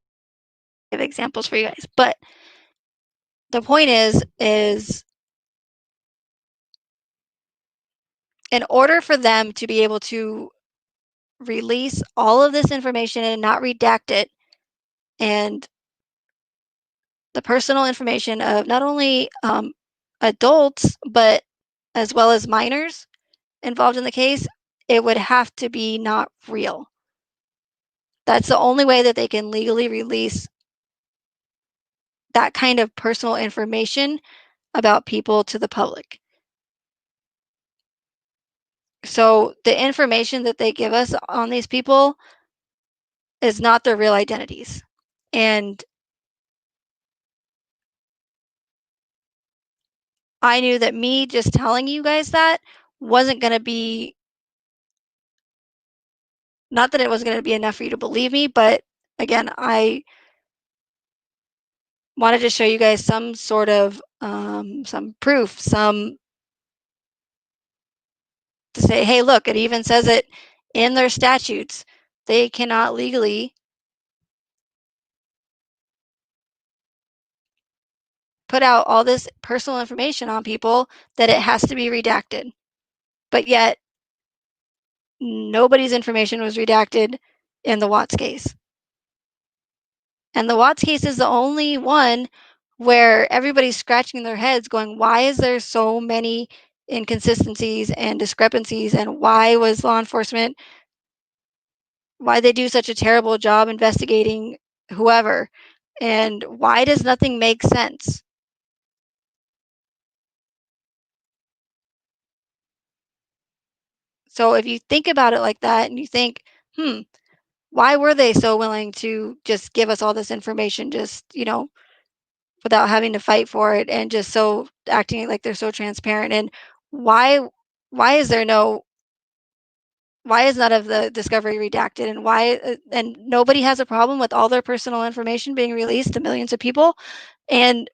examples for you guys, but the point is in order for them to be able to release all of this information and not redact it, and the personal information of not only adults, but as well as minors involved in the case, it would have to be not real. That's the only way that they can legally release that kind of personal information about people to the public. So the information that they give us on these people is not their real identities. And I knew that me just telling you guys that wasn't going to be, not that it wasn't going to be enough for you to believe me, but again, I wanted to show you guys some sort of, some proof, to say, hey, look, it even says it in their statutes. They cannot legally put out all this personal information on people that it has to be redacted. But yet, nobody's information was redacted in the Watts case. And the Watts case is the only one where everybody's scratching their heads going, why is there so many inconsistencies and discrepancies, and why was law enforcement, why they do such a terrible job investigating whoever, and why does nothing make sense? So if you think about it like that and you think, why were they so willing to just give us all this information, just, without having to fight for it, and just so acting like they're so transparent? And why is there no, why is none of the discovery redacted, and why, and nobody has a problem with all their personal information being released to millions of people? And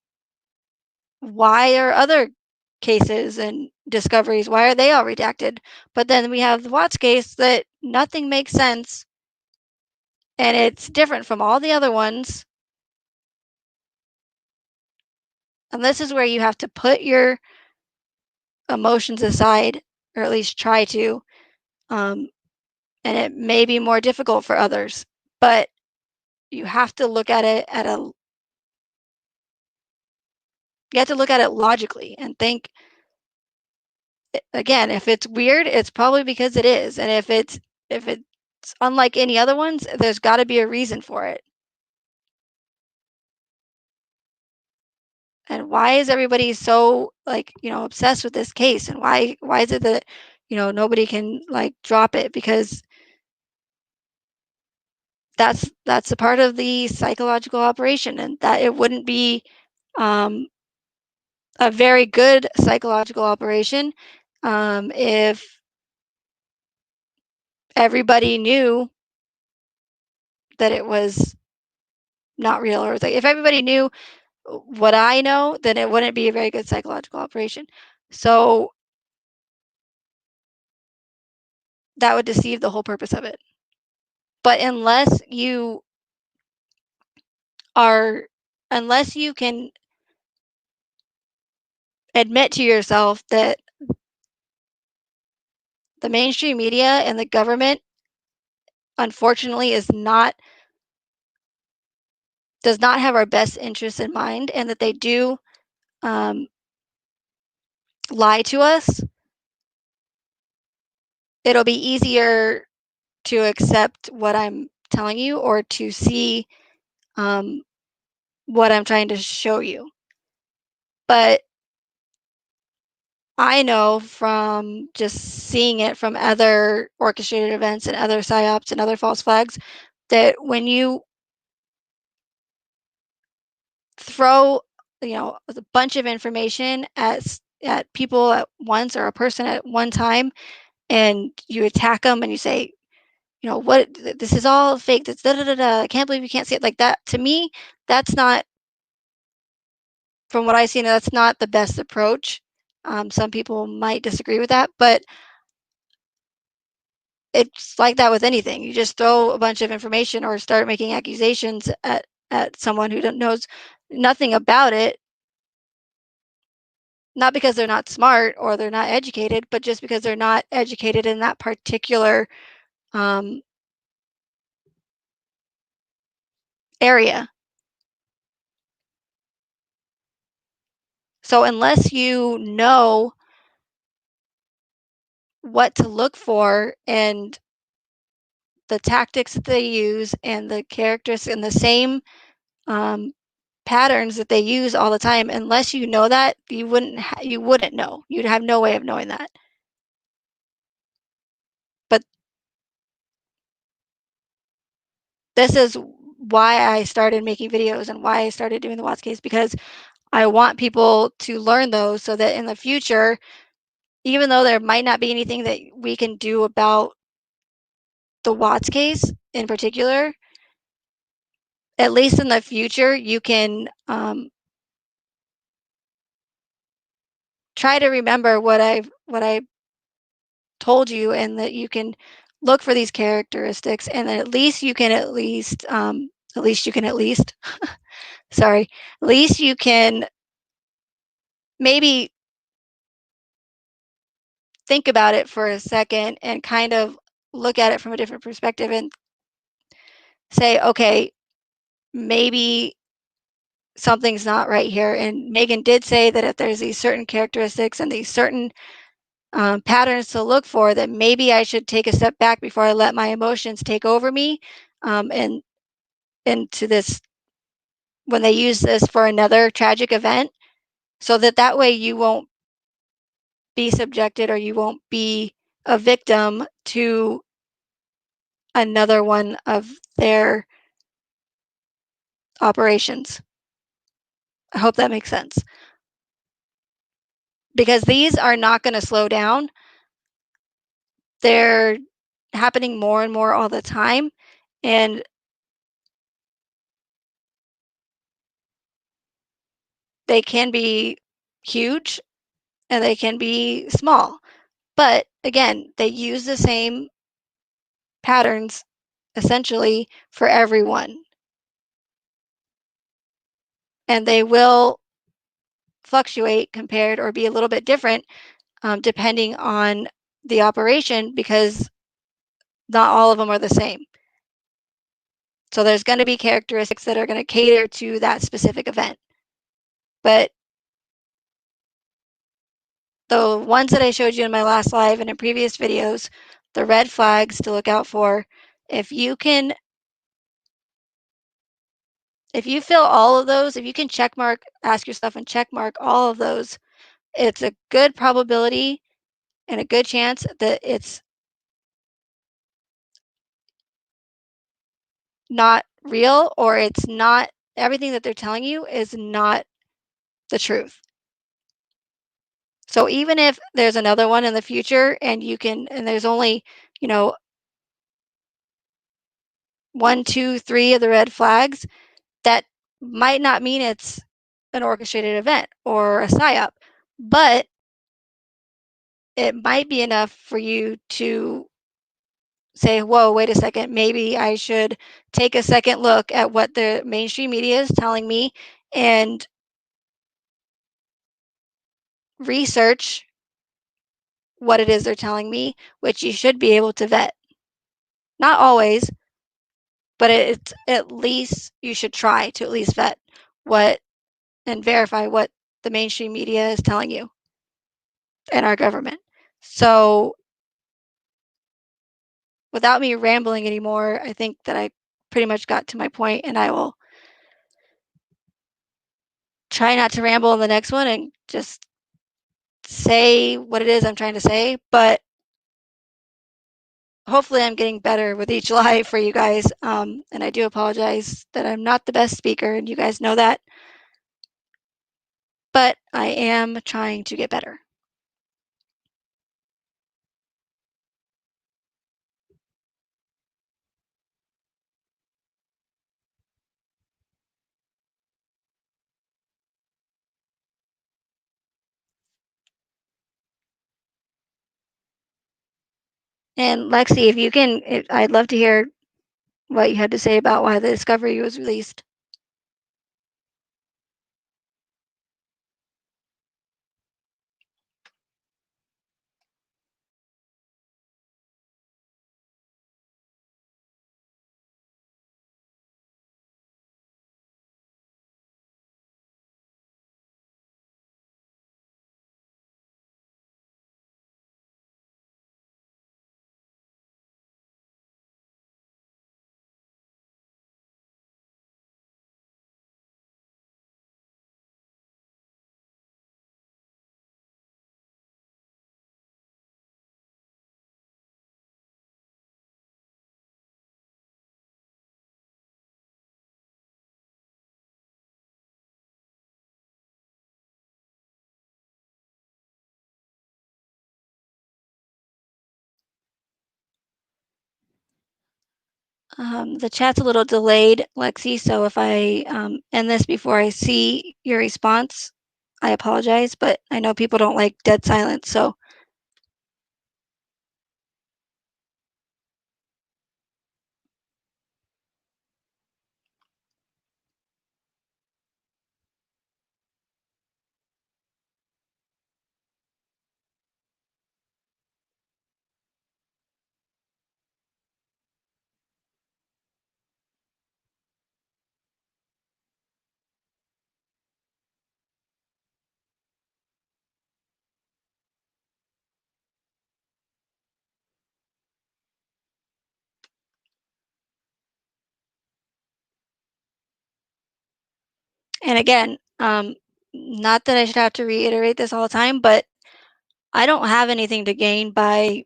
why are other cases and discoveries, why are they all redacted? But then we have the Watts case that nothing makes sense, and it's different from all the other ones. And this is where you have to put your emotions aside, or at least try to. And it may be more difficult for others, but you have to look at it you have to look at it logically and think, again, if it's weird, it's probably because it is. And if it's unlike any other ones, there's got to be a reason for it. And why is everybody so, like, obsessed with this case? And why is it that, nobody can, like, drop it? Because that's a part of the psychological operation, and that it wouldn't be a very good psychological operation if everybody knew that it was not real, or if everybody knew what I know, then it wouldn't be a very good psychological operation. So that would deceive the whole purpose of it. But unless you can admit to yourself that the mainstream media and the government, unfortunately, does not have our best interests in mind, and that they do lie to us, it'll be easier to accept what I'm telling you, or to see what I'm trying to show you. But I know from just seeing it from other orchestrated events and other psyops and other false flags, that when you throw, a bunch of information at people at once, or a person at one time, and you attack them and you say, what, this is all fake, that's da da da da, I can't believe you can't see it, like that. To me, that's not, from what I see, that's not the best approach. Some people might disagree with that, but it's like that with anything. You just throw a bunch of information or start making accusations at someone who knows nothing about it, not because they're not smart or they're not educated, but just because they're not educated in that particular area. So unless you know what to look for, and the tactics that they use, and the characters, and the same patterns that they use all the time, unless you know that, you wouldn't know. You'd have no way of knowing that. But this is why I started making videos, and why I started doing the Watts case, because I want people to learn those, so that in the future, even though there might not be anything that we can do about the Watts case in particular, at least in the future, you can try to remember what I told you, and that you can look for these characteristics, and then at least you can sorry, at least you can maybe think about it for a second, and kind of look at it from a different perspective, and say, okay, maybe something's not right here. And Megan did say that if there's these certain characteristics and these certain patterns to look for, that maybe I should take a step back before I let my emotions take over me, and into this, when they use this for another tragic event, so that way you won't be subjected, or you won't be a victim to another one of their operations. I hope that makes sense. Because these are not going to slow down. They're happening more and more all the time. And they can be huge, and they can be small. But again, they use the same patterns essentially for everyone. And they will fluctuate, compared, or be a little bit different, depending on the operation, because not all of them are the same. So there's going to be characteristics that are going to cater to that specific event. But the ones that I showed you in my last live and in previous videos, the red flags to look out for, if you fill all of those, if you can check mark, ask yourself and check mark all of those, it's a good probability and a good chance that it's not real, or it's not, everything that they're telling you is not the truth. So even if there's another one in the future and there's only, you know, 1, 2, 3 of the red flags, that might not mean it's an orchestrated event or a psyop, but it might be enough for you to say, whoa, wait a second, maybe I should take a second look at what the mainstream media is telling me and research what it is they're telling me, which you should be able to vet. Not always, but it's at least you should try to at least vet what and verify what the mainstream media is telling you and our government. So without me rambling anymore, I think that I pretty much got to my point, and I will try not to ramble in the next one and just say what it is I'm trying to say. But hopefully I'm getting better with each live for you guys. And I do apologize that I'm not the best speaker, and you guys know that. But I am trying to get better. And Lexi, if you can, I'd love to hear what you had to say about why the discovery was released. The chat's a little delayed, Lexi, so if I end this before I see your response, I apologize, but I know people don't like dead silence, so. And again, not that I should have to reiterate this all the time, but I don't have anything to gain by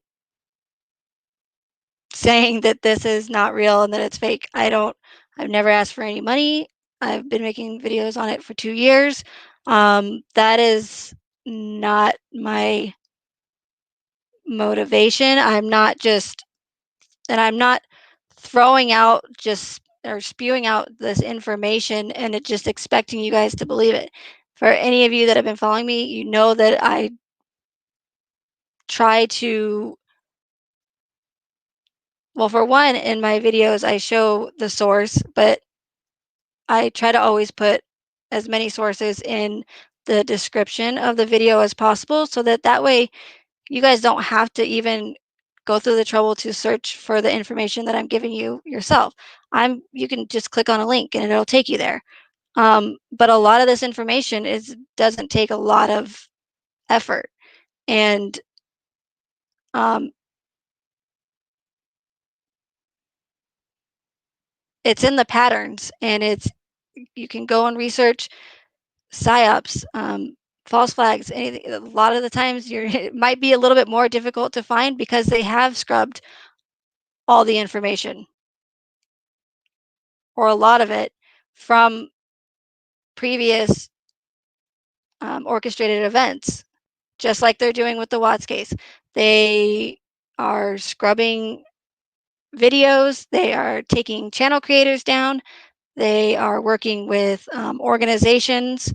saying that this is not real and that it's fake. I've never asked for any money. I've been making videos on it for 2 years. That is not my motivation. I'm not throwing out just or spewing out this information and it just expecting you guys to believe it. For any of you that have been following me, you know that I try to, well, for one, in my videos, I show the source, but I try to always put as many sources in the description of the video as possible so that way you guys don't have to even go through the trouble to search for the information that I'm giving you yourself. You can just click on a link and it'll take you there. But a lot of this information doesn't take a lot of effort, and it's in the patterns, and you can go and research psyops, false flags. Anything. A lot of the times, it might be a little bit more difficult to find because they have scrubbed all the information, or a lot of it, from previous orchestrated events, just like they're doing with the Watts case. They are scrubbing videos, they are taking channel creators down, they are working with organizations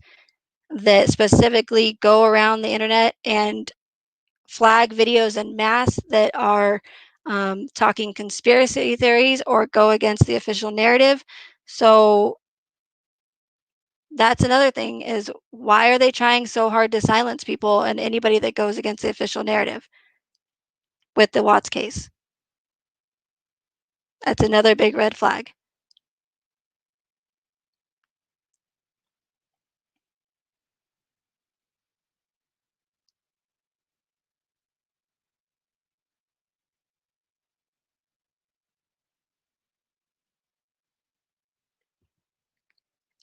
that specifically go around the internet and flag videos en masse that are talking conspiracy theories or go against the official narrative. So that's another thing, is why are they trying so hard to silence people and anybody that goes against the official narrative with the Watts case? That's another big red flag.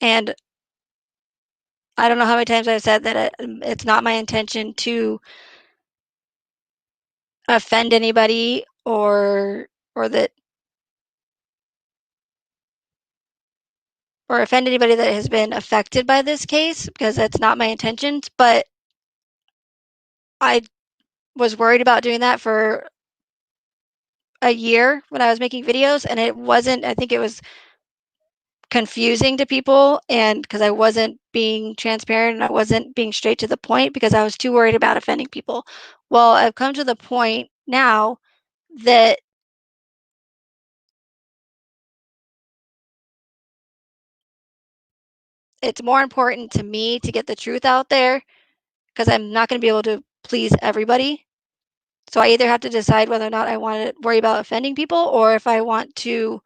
And I don't know how many times I've said that it's not my intention to offend anybody, or that or offend anybody that has been affected by this case, because that's not my intentions. But I was worried about doing that for a year when I was making videos, and it wasn't, I think it was confusing to people, and because I wasn't being transparent and I wasn't being straight to the point because I was too worried about offending people. Well, I've come to the point now that it's more important to me to get the truth out there, because I'm not going to be able to please everybody. So I either have to decide whether or not I want to worry about offending people, or if I want to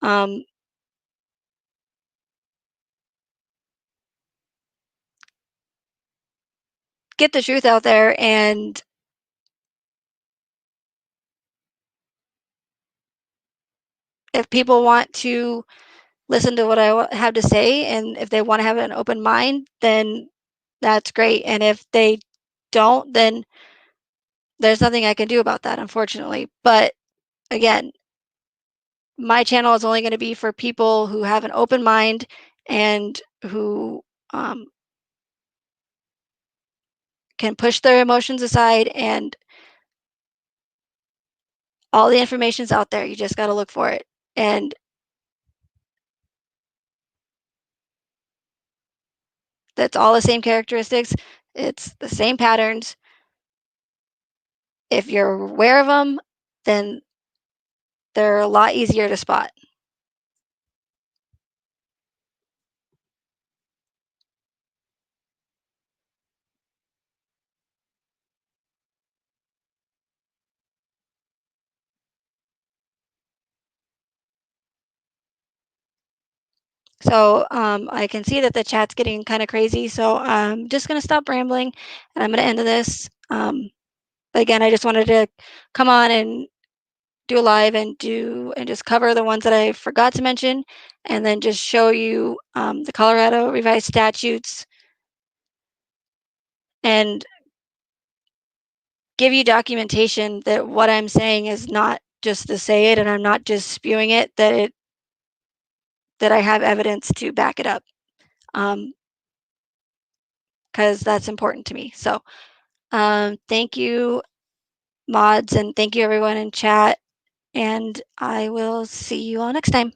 um, get the truth out there. And if people want to listen to what I have to say, and if they want to have an open mind, then that's great. And if they don't, then there's nothing I can do about that, unfortunately. But again, my channel is only going to be for people who have an open mind and who um, can push their emotions aside, and all the information's out there. You just got to look for it. And that's all the same characteristics. It's the same patterns. If you're aware of them, then they're a lot easier to spot. So I can see that the chat's getting kind of crazy. So I'm just going to stop rambling, and I'm going to end this. Again, I just wanted to come on and do a live and just cover the ones that I forgot to mention, and then just show you the Colorado revised statutes, and give you documentation that what I'm saying is not just to say it, and I'm not just spewing it, that I have evidence to back it up, because that's important to me. So thank you, mods, and thank you everyone in chat, and I will see you all next time.